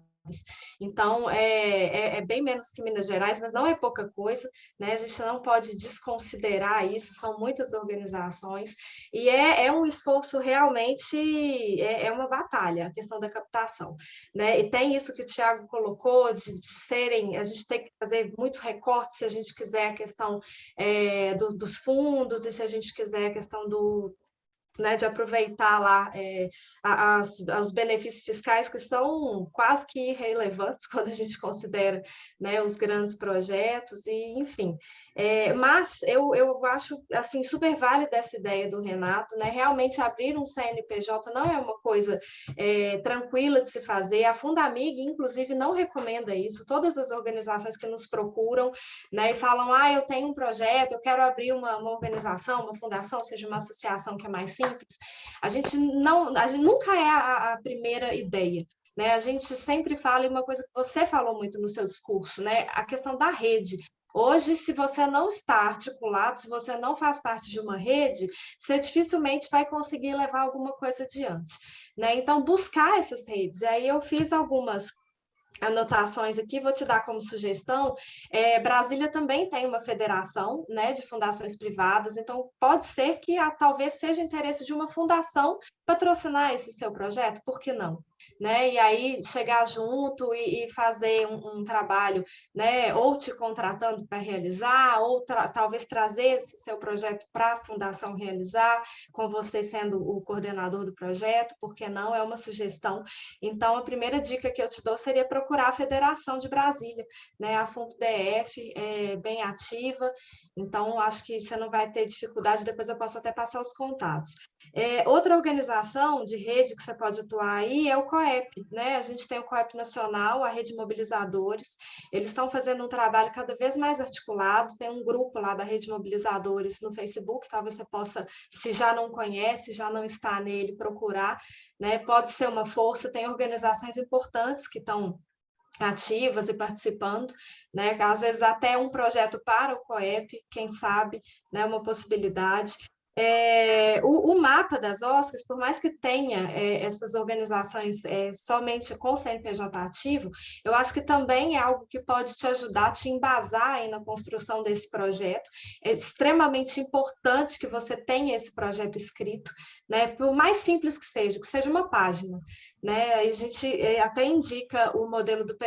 Então, é bem menos que Minas Gerais, mas não é pouca coisa, né? A gente não pode desconsiderar isso, são muitas organizações, e é um esforço realmente, é uma batalha, a questão da captação, né? E tem isso que o Thiago colocou, de serem, a gente tem que fazer muitos recortes se a gente quiser a questão dos fundos, e se a gente quiser a questão né, de aproveitar lá os benefícios fiscais, que são quase que irrelevantes quando a gente considera, né, os grandes projetos, e enfim. Mas eu acho assim, super válida essa ideia do Renato, né? Realmente abrir um CNPJ não é uma coisa tranquila de se fazer. A Fundamig, inclusive, não recomenda isso. Todas as organizações que nos procuram, né, e falam, eu tenho um projeto, eu quero abrir uma organização, uma fundação, seja uma associação que é mais simples, a gente nunca é a primeira ideia, né? A gente sempre fala, e uma coisa que você falou muito no seu discurso, né? A questão da rede. Hoje, se você não está articulado, se você não faz parte de uma rede, você dificilmente vai conseguir levar alguma coisa adiante, né? Então, buscar essas redes. E aí eu fiz algumas anotações aqui, vou te dar como sugestão. Brasília também tem uma federação, né, de fundações privadas, então pode ser que talvez seja interesse de uma fundação patrocinar esse seu projeto, por que não? né? E aí chegar junto e fazer um trabalho, né? Ou te contratando para realizar, ou talvez trazer esse seu projeto para a fundação realizar, com você sendo o coordenador do projeto, porque não é uma sugestão. Então, a primeira dica que eu te dou seria procurar a Federação de Brasília, né? A FUNPDF é bem ativa, então acho que você não vai ter dificuldade, depois eu posso até passar os contatos. Outra organização de rede que você pode atuar aí é o COEP, né? A gente tem o COEP Nacional, a Rede Mobilizadores, eles estão fazendo um trabalho cada vez mais articulado, tem um grupo lá da Rede Mobilizadores no Facebook, talvez você possa, se já não conhece, já não está nele, procurar, né? Pode ser uma força, tem organizações importantes que estão ativas e participando, né? Às vezes até um projeto para o COEP, quem sabe, né? Uma possibilidade. O mapa das OSCs, por mais que tenha essas organizações somente com CNPJ ativo, eu acho que também é algo que pode te ajudar, te embasar aí na construção desse projeto. É extremamente importante que você tenha esse projeto escrito, né? Por mais simples que seja uma página, né? A gente até indica o modelo do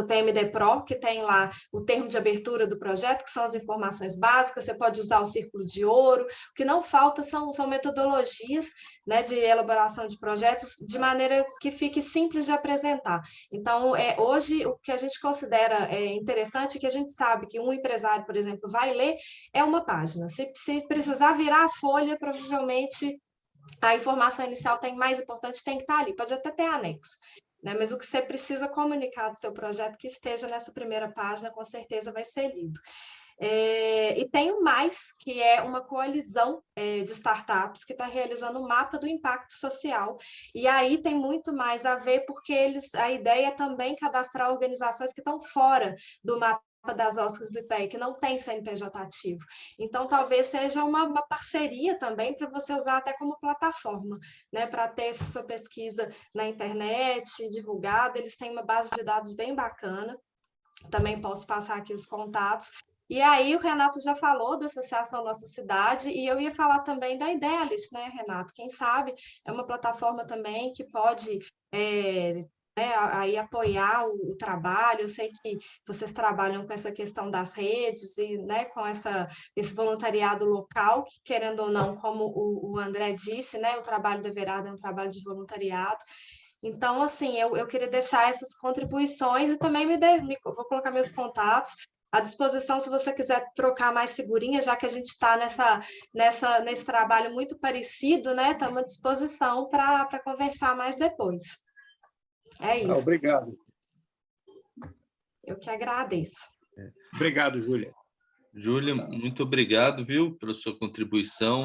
PMD Pro, que tem lá o termo de abertura do projeto, que são as informações básicas, você pode usar o círculo de ouro, o que não falta são metodologias, né, de elaboração de projetos, de maneira que fique simples de apresentar. Então, hoje, o que a gente considera interessante, que a gente sabe que um empresário, por exemplo, vai ler, é uma página. Se precisar virar a folha, provavelmente a informação inicial mais importante tem que estar ali, pode até ter anexo, né? Mas o que você precisa comunicar do seu projeto que esteja nessa primeira página, com certeza vai ser lido. E tem o Mais, que é uma coalizão de startups que está realizando um mapa do impacto social, e aí tem muito mais a ver, porque a ideia é também cadastrar organizações que estão fora do mapa das OSCs do IPEA, que não tem CNPJ ativo. Então, talvez seja uma parceria também para você usar até como plataforma, né, para ter essa sua pesquisa na internet, divulgada. Eles têm uma base de dados bem bacana, também posso passar aqui os contatos. E aí, o Renato já falou da Associação Nossa Cidade, e eu ia falar também da Idealist, né, Renato? Quem sabe é uma plataforma também que pode né, aí apoiar o trabalho. Eu sei que vocês trabalham com essa questão das redes e, né, com esse voluntariado local, que, querendo ou não, como o André disse, né, o trabalho do Everardo é um trabalho de voluntariado. Então, assim, eu queria deixar essas contribuições e também vou colocar meus contatos à disposição se você quiser trocar mais figurinhas, já que a gente está nesse trabalho muito parecido, né? Estamos à disposição para conversar mais depois. É isso. Obrigado. Eu que agradeço. Obrigado, Júlia. Júlia, muito obrigado, viu, pela sua contribuição,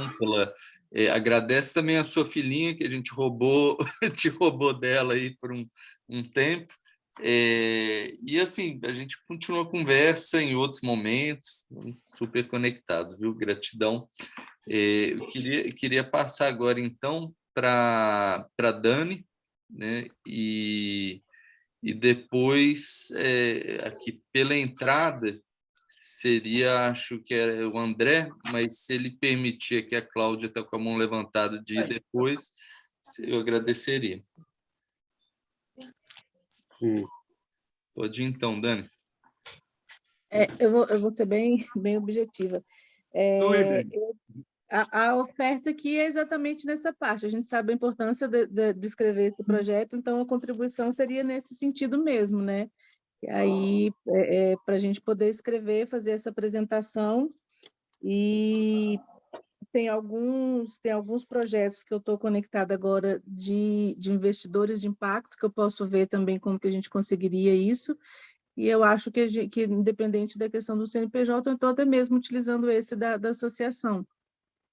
agradece também a sua filhinha, que a gente te roubou dela aí por um tempo. E assim, a gente continua a conversa em outros momentos, super conectados, viu? Gratidão. Eu queria passar agora, então, para Dani, né? E depois, aqui pela entrada, seria, acho que é o André, mas se ele permitir que a Cláudia está com a mão levantada de ir depois, eu agradeceria. Pode ir então, Dani. Eu vou ser bem objetiva. A oferta aqui é exatamente nessa parte. A gente sabe a importância de escrever esse projeto, então a contribuição seria nesse sentido mesmo, né? E aí, para a gente poder escrever, fazer essa apresentação, e tem alguns projetos que eu estou conectada agora de investidores de impacto, que eu posso ver também como que a gente conseguiria isso, e eu acho que independente da questão do CNPJ, eu estou até mesmo utilizando esse da associação,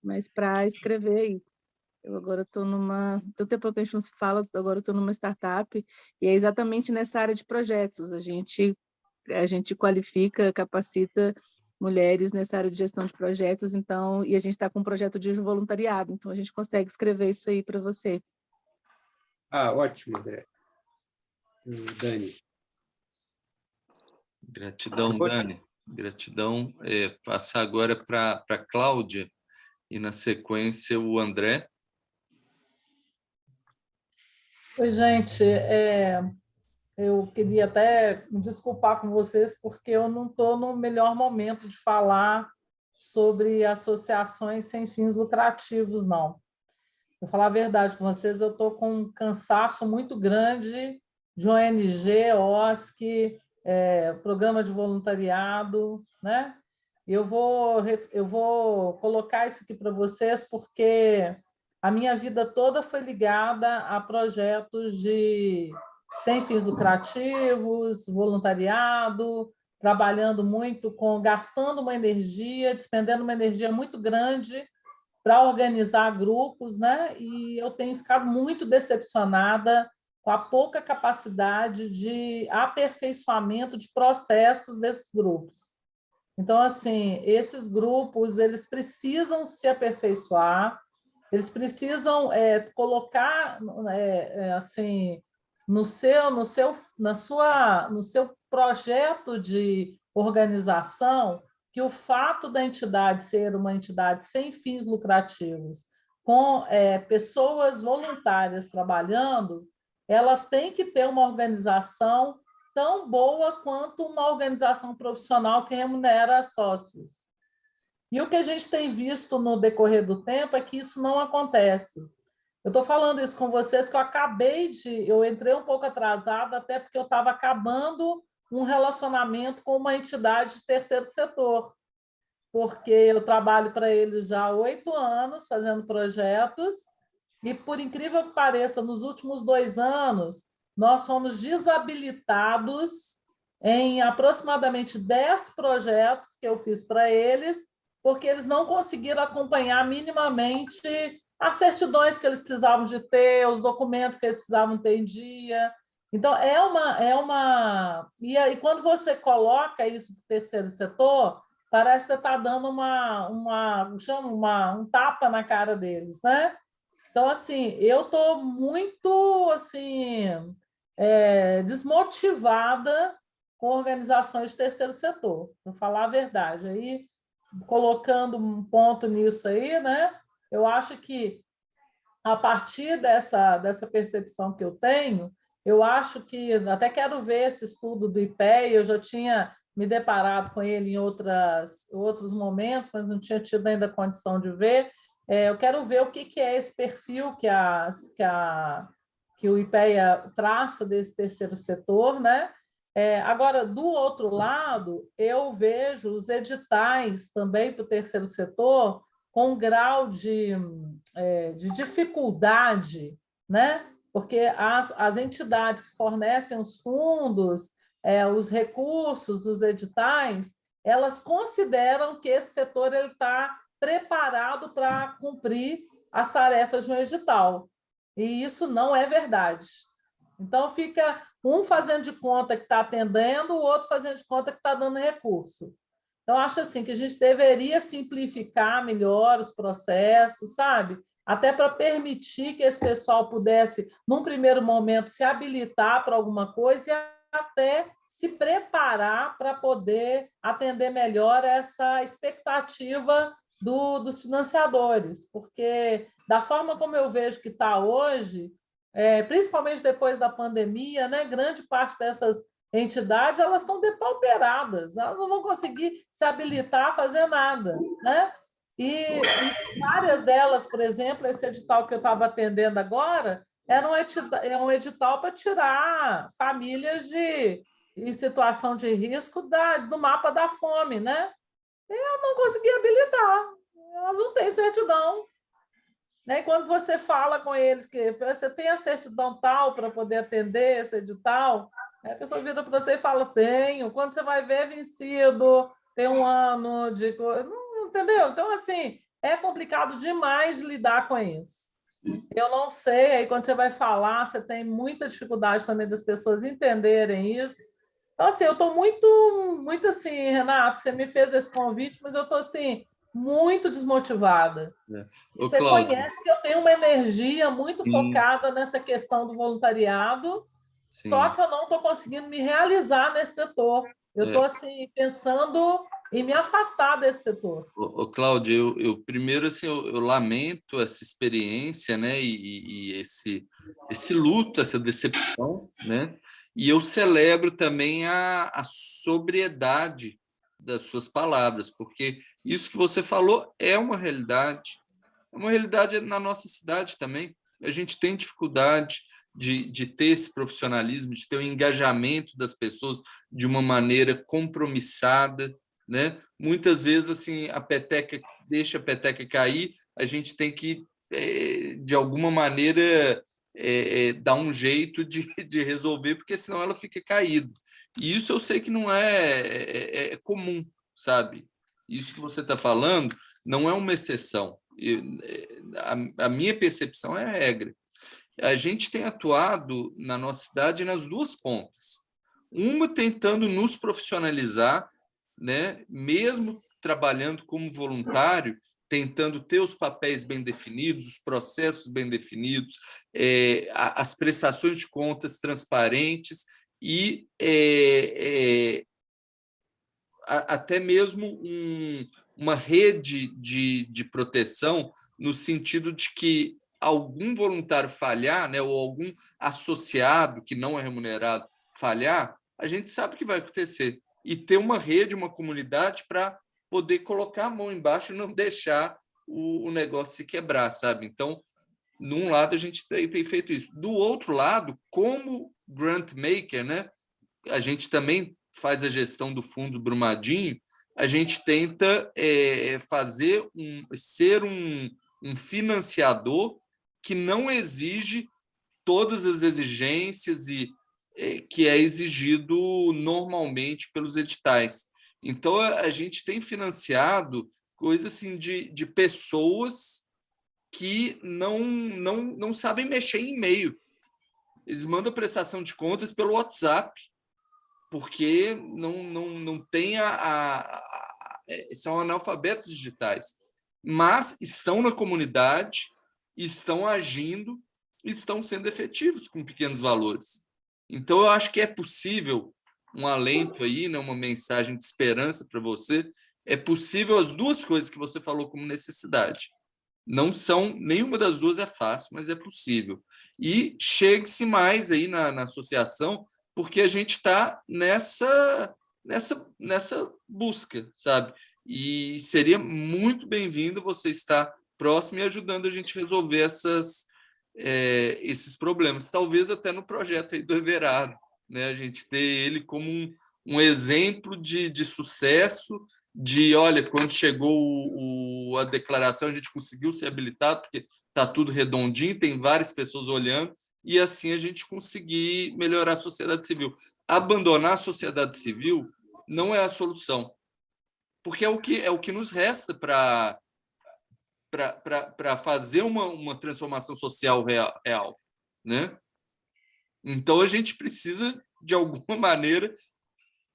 mas para escrever aí. Eu agora estou tanto tempo que a gente não se fala, agora estou numa startup, e é exatamente nessa área de projetos. A gente qualifica, capacita mulheres nessa área de gestão de projetos, então, e a gente está com um projeto de voluntariado, então a gente consegue escrever isso aí para você. Ótimo, André. Dani. Gratidão, Dani. Gratidão. Passar agora para a Cláudia e, na sequência, o André. Oi, gente, eu queria até me desculpar com vocês, porque eu não estou no melhor momento de falar sobre associações sem fins lucrativos, não. Vou falar a verdade com vocês, eu estou com um cansaço muito grande de ONG, OSC, programa de voluntariado, né? Eu vou colocar isso aqui para vocês, porque a minha vida toda foi ligada a projetos sem fins lucrativos, voluntariado, trabalhando muito gastando uma energia, despendendo uma energia muito grande para organizar grupos, né? E eu tenho ficado muito decepcionada com a pouca capacidade de aperfeiçoamento de processos desses grupos. Então, assim, esses grupos, eles precisam se aperfeiçoar, eles precisam colocar assim, no seu projeto de organização, que o fato da entidade ser uma entidade sem fins lucrativos, com pessoas voluntárias trabalhando, ela tem que ter uma organização tão boa quanto uma organização profissional que remunera sócios. E o que a gente tem visto no decorrer do tempo é que isso não acontece. Eu estou falando isso com vocês que eu entrei um pouco atrasada, até porque eu estava acabando um relacionamento com uma entidade de terceiro setor, porque eu trabalho para eles já há 8 anos, fazendo projetos, e, por incrível que pareça, nos últimos 2 anos, nós fomos desabilitados em aproximadamente 10 projetos que eu fiz para eles, porque eles não conseguiram acompanhar minimamente as certidões que eles precisavam de ter, os documentos que eles precisavam ter em dia. Então, E quando você coloca isso para o terceiro setor, parece que você está dando um tapa na cara deles, né? Então, assim, eu estou muito assim, desmotivada com organizações de terceiro setor, para falar a verdade. Aí, colocando um ponto nisso aí, né? Eu acho que, a partir dessa percepção que eu tenho, eu acho que, até quero ver esse estudo do IPEA, eu já tinha me deparado com ele em outros momentos, mas não tinha tido ainda condição de ver. Eu quero ver o que é esse perfil que o IPEA traça desse terceiro setor, né? Agora, do outro lado, eu vejo os editais também para o terceiro setor com um grau de dificuldade, né? Porque as entidades que fornecem os fundos, os recursos dos editais, elas consideram que esse setor está preparado para cumprir as tarefas de um edital. E isso não é verdade. Então, fica um fazendo de conta que está atendendo, o outro fazendo de conta que está dando recurso. Então, acho assim que a gente deveria simplificar melhor os processos, sabe? Até para permitir que esse pessoal pudesse, num primeiro momento, se habilitar para alguma coisa e até se preparar para poder atender melhor essa expectativa dos financiadores, porque da forma como eu vejo que está hoje, principalmente depois da pandemia, né, grande parte dessas entidades elas estão depauperadas, elas não vão conseguir se habilitar a fazer nada, né? E várias delas, por exemplo, esse edital que eu estava atendendo agora, é um edital para tirar famílias em situação de risco do mapa da fome, né? Eu não consegui habilitar, elas não têm certidão. Né? E quando você fala com eles que você tem a certidão tal para poder atender esse edital, a pessoa vira para você e fala, tenho. Quando você vai ver, é vencido, tem 1 ano de... Não, entendeu? Então, assim, é complicado demais lidar com isso. Eu não sei, aí quando você vai falar, você tem muita dificuldade também das pessoas entenderem isso. Então, assim, eu estou muito assim, Renato, você me fez esse convite, mas eu estou assim, muito desmotivada. Ô, você Cláudio, conhece que eu tenho uma energia muito focada nessa questão do voluntariado, só que eu não estou conseguindo me realizar nesse setor. Eu estou assim, pensando e me afastar desse setor. Cláudia, eu primeiro assim, eu lamento essa experiência, né, e esse luto, essa decepção, né, e eu celebro também a sobriedade das suas palavras, porque isso que você falou é uma realidade na nossa cidade também. A gente tem dificuldade de ter esse profissionalismo, de ter o engajamento das pessoas de uma maneira compromissada, né? Muitas vezes assim deixa a peteca cair, a gente tem que de alguma maneira dar um jeito de resolver, porque senão ela fica caída. E isso eu sei que não é comum, sabe? Isso que você está falando não é uma exceção. A minha percepção é a regra. A gente tem atuado na nossa cidade nas duas pontas. Uma tentando nos profissionalizar, né? Mesmo trabalhando como voluntário, tentando ter os papéis bem definidos, os processos bem definidos, as prestações de contas transparentes e até mesmo uma rede de proteção, no sentido de que algum voluntário falhar, né, ou algum associado que não é remunerado falhar, a gente sabe o que vai acontecer. E ter uma rede, uma comunidade para poder colocar a mão embaixo e não deixar o negócio se quebrar, sabe? Então, num lado, a gente tem feito isso. Do outro lado, como grant maker, né, a gente também faz a gestão do Fundo Brumadinho, a gente tenta ser um financiador que não exige todas as exigências que é exigido normalmente pelos editais. Então, a gente tem financiado coisas assim de pessoas que não sabem mexer em e-mail. Eles mandam prestação de contas pelo WhatsApp, porque não tem são analfabetos digitais, mas estão na comunidade, estão agindo, estão sendo efetivos com pequenos valores. Então, eu acho que é possível, um alento aí, né, uma mensagem de esperança para você, é possível as duas coisas que você falou como necessidade. Nenhuma das duas é fácil, mas é possível. E chegue-se mais aí na associação, porque a gente está nessa busca, sabe? E seria muito bem-vindo você estar próximo e ajudando a gente a resolver esses problemas. Talvez até no projeto aí do Everardo, né? A gente ter ele como um exemplo de sucesso, olha, quando chegou a declaração, a gente conseguiu ser habilitado, porque está tudo redondinho, tem várias pessoas olhando, e assim a gente conseguir melhorar a sociedade civil. Abandonar a sociedade civil não é a solução, porque é o que nos resta para fazer uma transformação social real, né? Então, a gente precisa, de alguma maneira,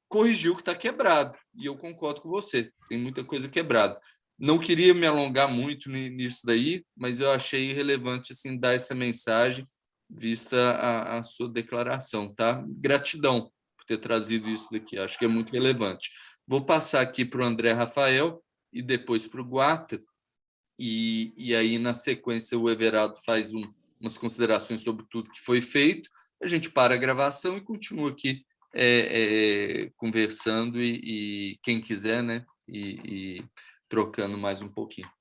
corrigir o que está quebrado, e eu concordo com você, tem muita coisa quebrada. Não queria me alongar muito nisso daí, mas eu achei relevante assim, dar essa mensagem, vista a sua declaração, tá? Gratidão por ter trazido isso daqui, acho que é muito relevante. Vou passar aqui para o André Rafael e depois para o Guata, e aí, na sequência, o Everardo faz umas considerações sobre tudo que foi feito, a gente para a gravação e continua aqui conversando e quem quiser, né, e trocando mais um pouquinho.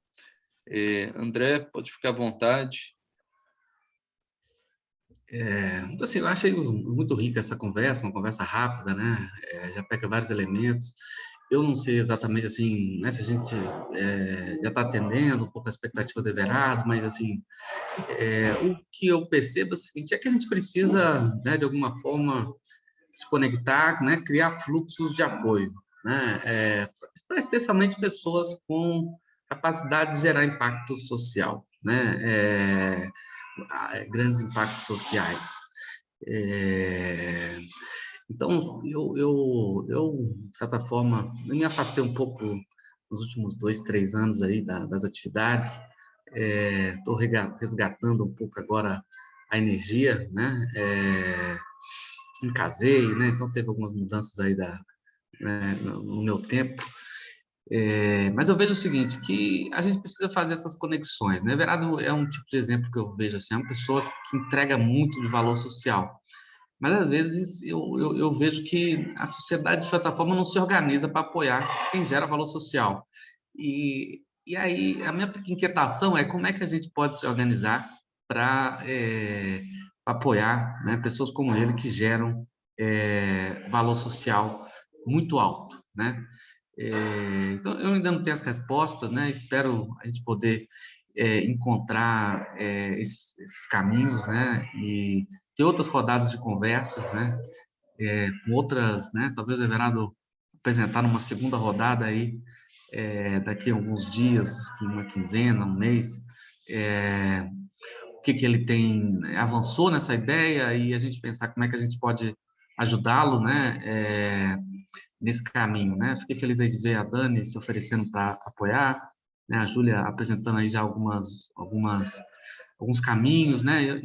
André, pode ficar à vontade. Assim, eu achei muito rica essa conversa, uma conversa rápida, né? Já pega vários elementos. Eu não sei exatamente assim, né, se a gente já está atendendo um pouco a expectativa do Everardo, mas assim, o que eu percebo é o seguinte, é que a gente precisa, né, de alguma forma, se conectar, né, criar fluxos de apoio, né, para especialmente pessoas com capacidade de gerar impacto social, né, grandes impactos sociais. Então, eu, de certa forma, me afastei um pouco nos últimos 2, 3 anos aí das atividades, estou resgatando um pouco agora a energia, né? Me casei, né? Então teve algumas mudanças aí no meu tempo, Mas eu vejo o seguinte, que a gente precisa fazer essas conexões, né? Everardo é um tipo de exemplo que eu vejo assim, é uma pessoa que entrega muito de valor social. Mas, às vezes, eu vejo que a sociedade, de certa forma, não se organiza para apoiar quem gera valor social. E aí, a minha inquietação é como é que a gente pode se organizar para apoiar, né, pessoas como ele que geram valor social muito alto, né? Então, eu ainda não tenho as respostas, né? Espero a gente poder encontrar esses caminhos, né? E ter outras rodadas de conversas, né? Com outras, né? Talvez o Everardo apresentar numa segunda rodada aí, daqui a alguns dias, uma quinzena, um mês, o que ele tem, avançou nessa ideia e a gente pensar como é que a gente pode ajudá-lo, né? Nesse caminho, né? Fiquei feliz aí de ver a Dani se oferecendo para apoiar, né? A Júlia apresentando aí já alguns caminhos, né?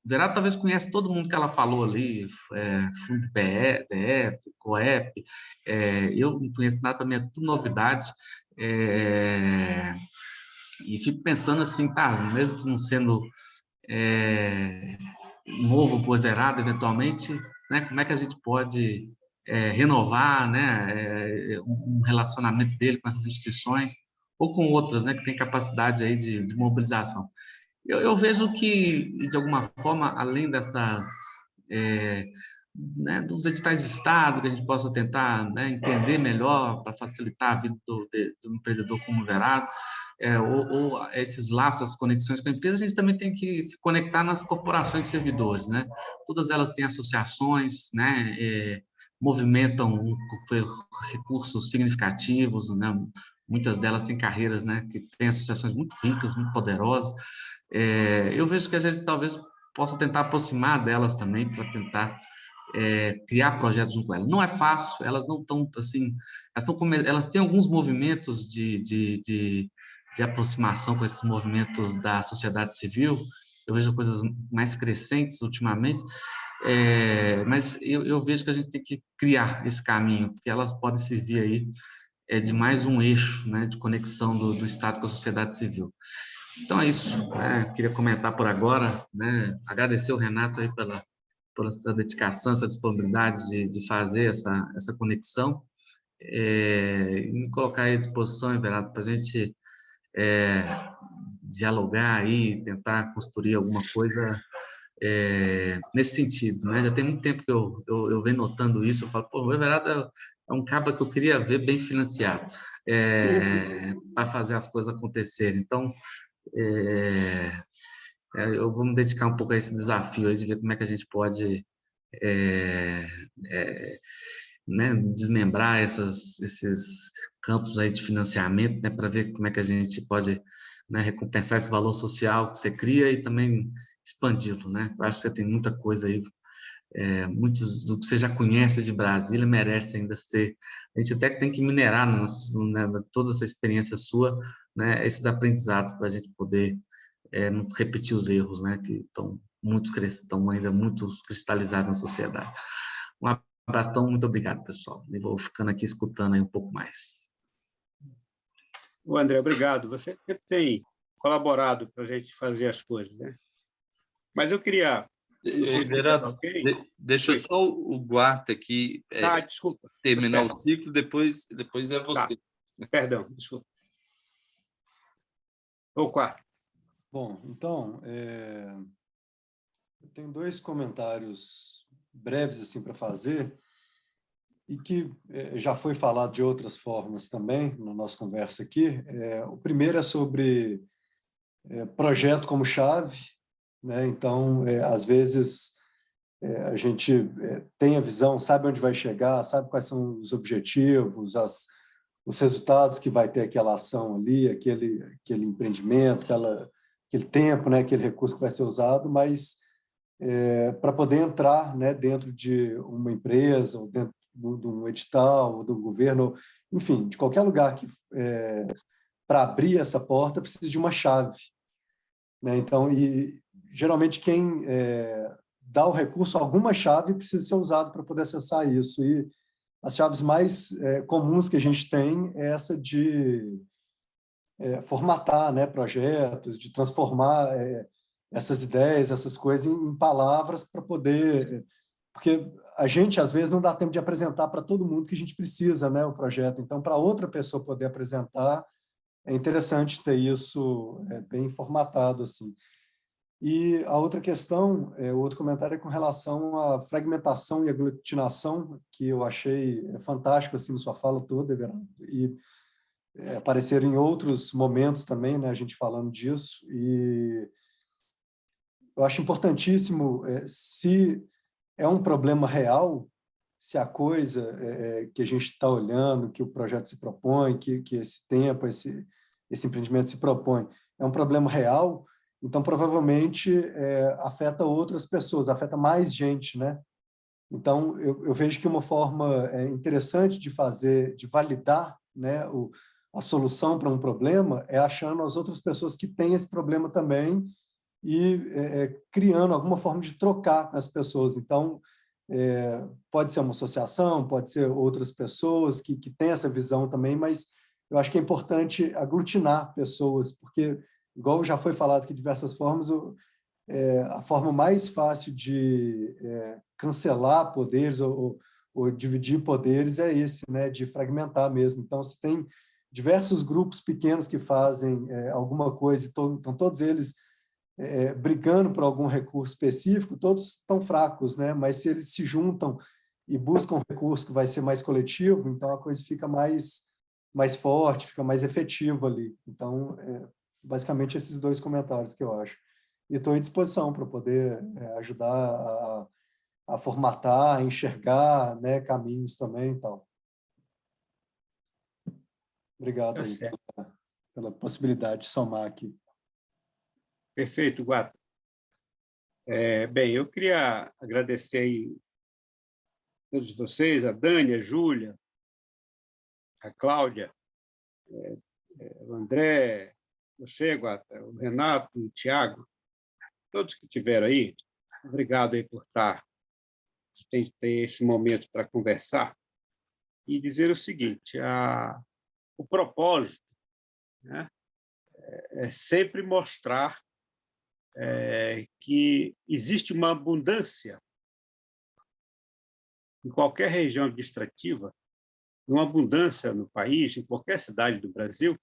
Verá talvez conhece todo mundo que ela falou ali, Fundo DF, COEP, eu não conheço nada, também é tudo novidade, e fico pensando assim, tá, mesmo que não sendo novo para o Everardo, eventualmente, né? Como é que a gente pode renovar, né? Um relacionamento dele com essas instituições ou com outras, né? Que tem capacidade aí de mobilização. Eu vejo que, de alguma forma, além dessas, né, dos editais de Estado, que a gente possa tentar, né, entender melhor para facilitar a vida do empreendedor como o Everardo, ou esses laços, as conexões com a empresa, a gente também tem que se conectar nas corporações de servidores, né? Todas elas têm associações, né? Movimentam recursos significativos, né? Muitas delas têm carreiras, né? Que têm associações muito ricas, muito poderosas. Eu vejo que a gente talvez possa tentar aproximar delas também para tentar criar projetos junto com elas. Não é fácil, elas não estão assim, elas têm alguns movimentos de aproximação com esses movimentos da sociedade civil. Eu vejo coisas mais crescentes ultimamente, mas eu vejo que a gente tem que criar esse caminho, porque elas podem servir aí de mais um eixo, né, de conexão do Estado com a sociedade civil. Então é isso, né? Queria comentar por agora, né? Agradecer o Renato aí por essa dedicação, essa disponibilidade de fazer essa conexão, e me colocar aí à disposição, Everardo, para a gente dialogar aí, tentar construir alguma coisa nesse sentido, né? Já tem muito tempo que eu venho notando isso, eu falo, pô, o Everardo é um cabo que eu queria ver bem financiado, para fazer as coisas acontecerem. Então, eu vou me dedicar um pouco a esse desafio aí de ver como é que a gente pode né, desmembrar esses campos aí de financiamento, né, para ver como é que a gente pode, né, recompensar esse valor social que você cria e também expandi-lo, né? Eu acho que você tem muita coisa aí, muitos do que você já conhece de Brasília merece ainda ser. A gente até tem que minerar toda essa experiência sua, né, esses aprendizados para a gente poder não repetir os erros, né, que estão ainda muito cristalizados na sociedade. Um abraço, então, muito obrigado, pessoal. E vou ficando aqui escutando aí um pouco mais. O André, obrigado. Você sempre tem colaborado para a gente fazer as coisas, né? Mas eu queria... Everardo, deixa só o Guarta aqui desculpa, terminar o ciclo, depois é você. Perdão, desculpa. O quarto. Bom, então, eu tenho 2 comentários breves assim para fazer e que já foi falado de outras formas também na nossa conversa aqui. O primeiro é sobre projeto como chave, né? Então, às vezes a gente tem a visão, sabe onde vai chegar, sabe quais são os objetivos, os resultados que vai ter aquela ação ali, aquele empreendimento, aquele tempo, né, aquele recurso que vai ser usado, mas para poder entrar, né, dentro de uma empresa, ou dentro de um edital, ou do governo, enfim, de qualquer lugar que para abrir essa porta precisa de uma chave, né? Então, e geralmente quem dá o recurso, alguma chave precisa ser usada para poder acessar isso. E as chaves mais comuns que a gente tem é essa de formatar, né, projetos, de transformar essas ideias, essas coisas em palavras para poder... Porque a gente, às vezes, não dá tempo de apresentar para todo mundo que a gente precisa, né, o projeto. Então, para outra pessoa poder apresentar, é interessante ter isso bem formatado, assim. E a outra questão, o outro comentário é com relação à fragmentação e aglutinação, que eu achei fantástico, assim, na sua fala toda, Everardo, e apareceram em outros momentos também, né, a gente falando disso, e eu acho importantíssimo, se é um problema real, se a coisa que a gente está olhando, que o projeto se propõe, que esse tempo, esse empreendimento se propõe, é um problema real, então provavelmente afeta outras pessoas, afeta mais gente, né? Então, eu vejo que uma forma interessante de fazer, de validar, né, a solução para um problema é achando as outras pessoas que têm esse problema também e criando alguma forma de trocar com as pessoas. Então, pode ser uma associação, pode ser outras pessoas que têm essa visão também, mas eu acho que é importante aglutinar pessoas, porque, igual já foi falado aqui de diversas formas, a forma mais fácil de cancelar poderes ou dividir poderes é esse, né, de fragmentar mesmo. Então, se tem diversos grupos pequenos que fazem alguma coisa, estão todos eles brigando por algum recurso específico, todos estão fracos, né? Mas se eles se juntam e buscam um recurso que vai ser mais coletivo, então a coisa fica mais forte, fica mais efetiva ali. Então, basicamente, esses dois comentários que eu acho. E estou à disposição para poder ajudar a formatar, a enxergar, né, caminhos também e tal. Obrigado aí pela possibilidade de somar aqui. Perfeito, Guata. Bem, eu queria agradecer aí a todos vocês, a Dani, a Júlia, a Cláudia, o André, você, Guata, o Renato, o Tiago, todos que estiveram aí. Obrigado aí por ter esse momento para conversar e dizer o seguinte, o propósito, né, é sempre mostrar que existe uma abundância em qualquer região administrativa, uma abundância no país, em qualquer cidade do Brasil,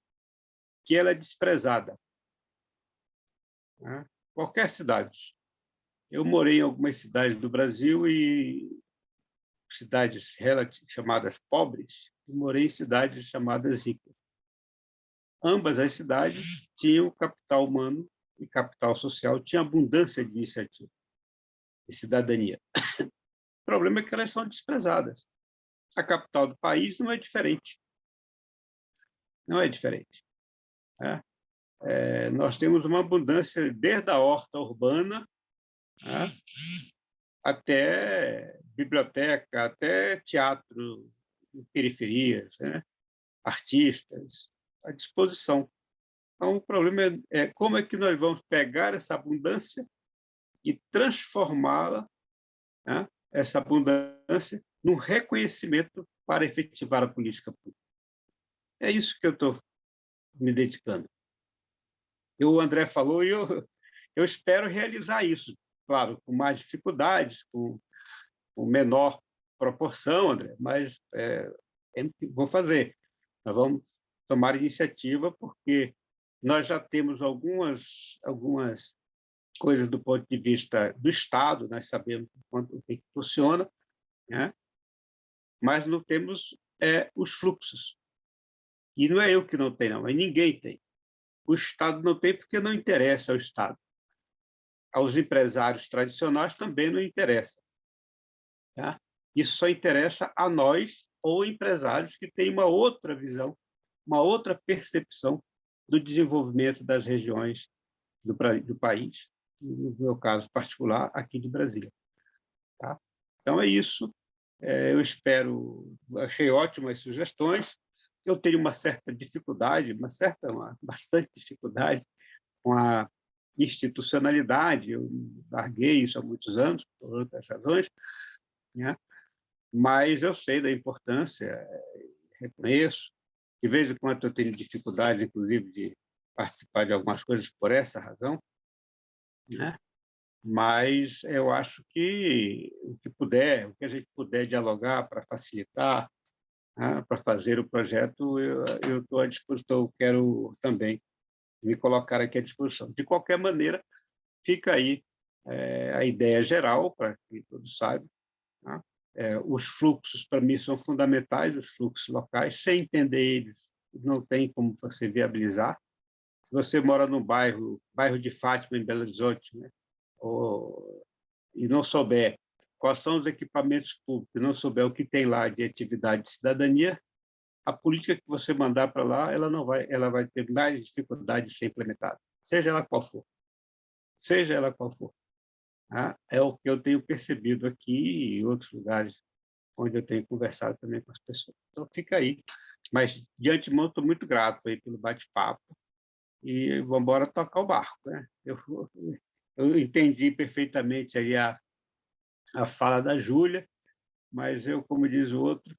que ela é desprezada. Né? Qualquer cidade. Eu morei em algumas cidades do Brasil e cidades chamadas pobres, e morei em cidades chamadas ricas. Ambas as cidades tinham capital humano e capital social, tinha abundância de iniciativa, de cidadania. O problema é que elas são desprezadas. A capital do país não é diferente. Não é diferente. Né? Nós temos uma abundância desde a horta urbana, né, até biblioteca, até teatro em periferias, né, artistas à disposição. Então, o problema é como é que nós vamos pegar essa abundância e transformá-la, né, essa abundância, num reconhecimento para efetivar a política pública. É isso que eu estou me dedicando. O André falou e eu espero realizar isso, claro, com mais dificuldades, com menor proporção, André, mas vou fazer. Nós vamos tomar iniciativa, porque nós já temos algumas coisas do ponto de vista do Estado, nós sabemos o que funciona, né? Mas não temos os fluxos. E não é eu que não tenho, não, mas ninguém tem. O Estado não tem porque não interessa ao Estado. Aos empresários tradicionais também não interessa. Tá? Isso só interessa a nós ou empresários que têm uma outra visão, uma outra percepção do desenvolvimento das regiões do país, no meu caso particular, aqui de Brasília. Tá? Então, é isso. Eu espero... Achei ótimas sugestões. Eu tenho uma certa dificuldade, bastante dificuldade com a institucionalidade. Eu larguei isso há muitos anos, por outras razões, né? mas eu sei da importância, reconheço. De vez em quando eu tenho dificuldade, inclusive, de participar de algumas coisas por essa razão, né? Mas eu acho que o que a gente puder dialogar para facilitar, né, para fazer o projeto, eu estou à disposição, eu quero também me colocar aqui à disposição. De qualquer maneira, fica aí a ideia geral, para que todos saibam, né? Os fluxos, para mim, são fundamentais, os fluxos locais. Sem entender eles, não tem como você viabilizar. Se você mora no bairro de Fátima, em Belo Horizonte, né? E não souber quais são os equipamentos públicos, não souber o que tem lá de atividade de cidadania, a política que você mandar para lá, ela vai ter mais dificuldade de ser implementada, seja ela qual for. Seja ela qual for. Tá? É o que eu tenho percebido aqui e em outros lugares onde eu tenho conversado também com as pessoas. Então, fica aí. Mas, de antemão, estou muito grato aí pelo bate-papo e vamos embora tocar o barco, né? Eu entendi perfeitamente aí a fala da Júlia, mas eu, como diz o outro,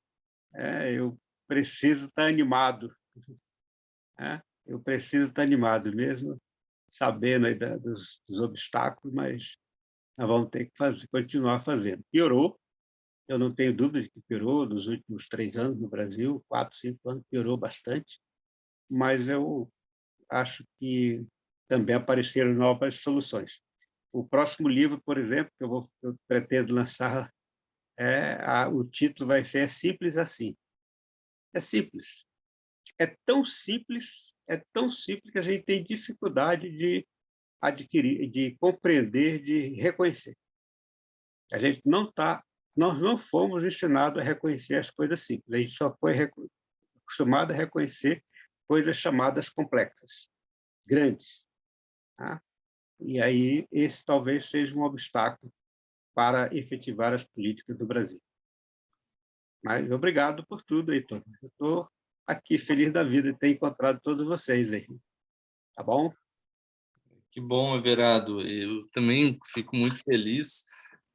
eu preciso estar animado, né? Eu preciso estar animado mesmo, sabendo aí dos obstáculos, mas nós vamos ter que continuar fazendo. Piorou, eu não tenho dúvida de que piorou nos últimos 3 anos no Brasil, 4, 5 anos, piorou bastante, mas eu acho que também apareceram novas soluções. O próximo livro, por exemplo, que eu pretendo lançar, o título vai ser Simples Assim. É simples. É tão simples que a gente tem dificuldade de adquirir, de compreender, de reconhecer. Nós não fomos ensinados a reconhecer as coisas simples. A gente só foi acostumado a reconhecer coisas chamadas complexas, grandes. Tá? E aí esse talvez seja um obstáculo para efetivar as políticas do Brasil. Mas obrigado por tudo, Heitor. Eu estou aqui feliz da vida de ter encontrado todos vocês aí. Tá bom? Que bom, Everardo. Eu também fico muito feliz.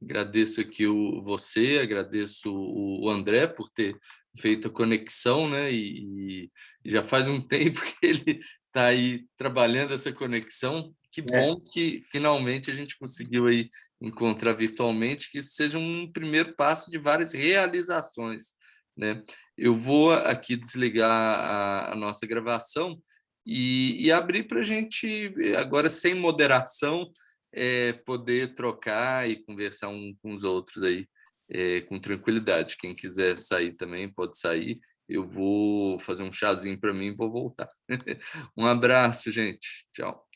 Agradeço aqui você, agradeço o André por ter feito a conexão, né? E já faz um tempo que ele está aí trabalhando essa conexão. Que bom que finalmente a gente conseguiu aí encontrar virtualmente, que isso seja um primeiro passo de várias realizações, né? Eu vou aqui desligar a nossa gravação e abrir para a gente, agora sem moderação, poder trocar e conversar com os outros aí, com tranquilidade. Quem quiser sair também pode sair. Eu vou fazer um chazinho para mim e vou voltar. Um abraço, gente. Tchau.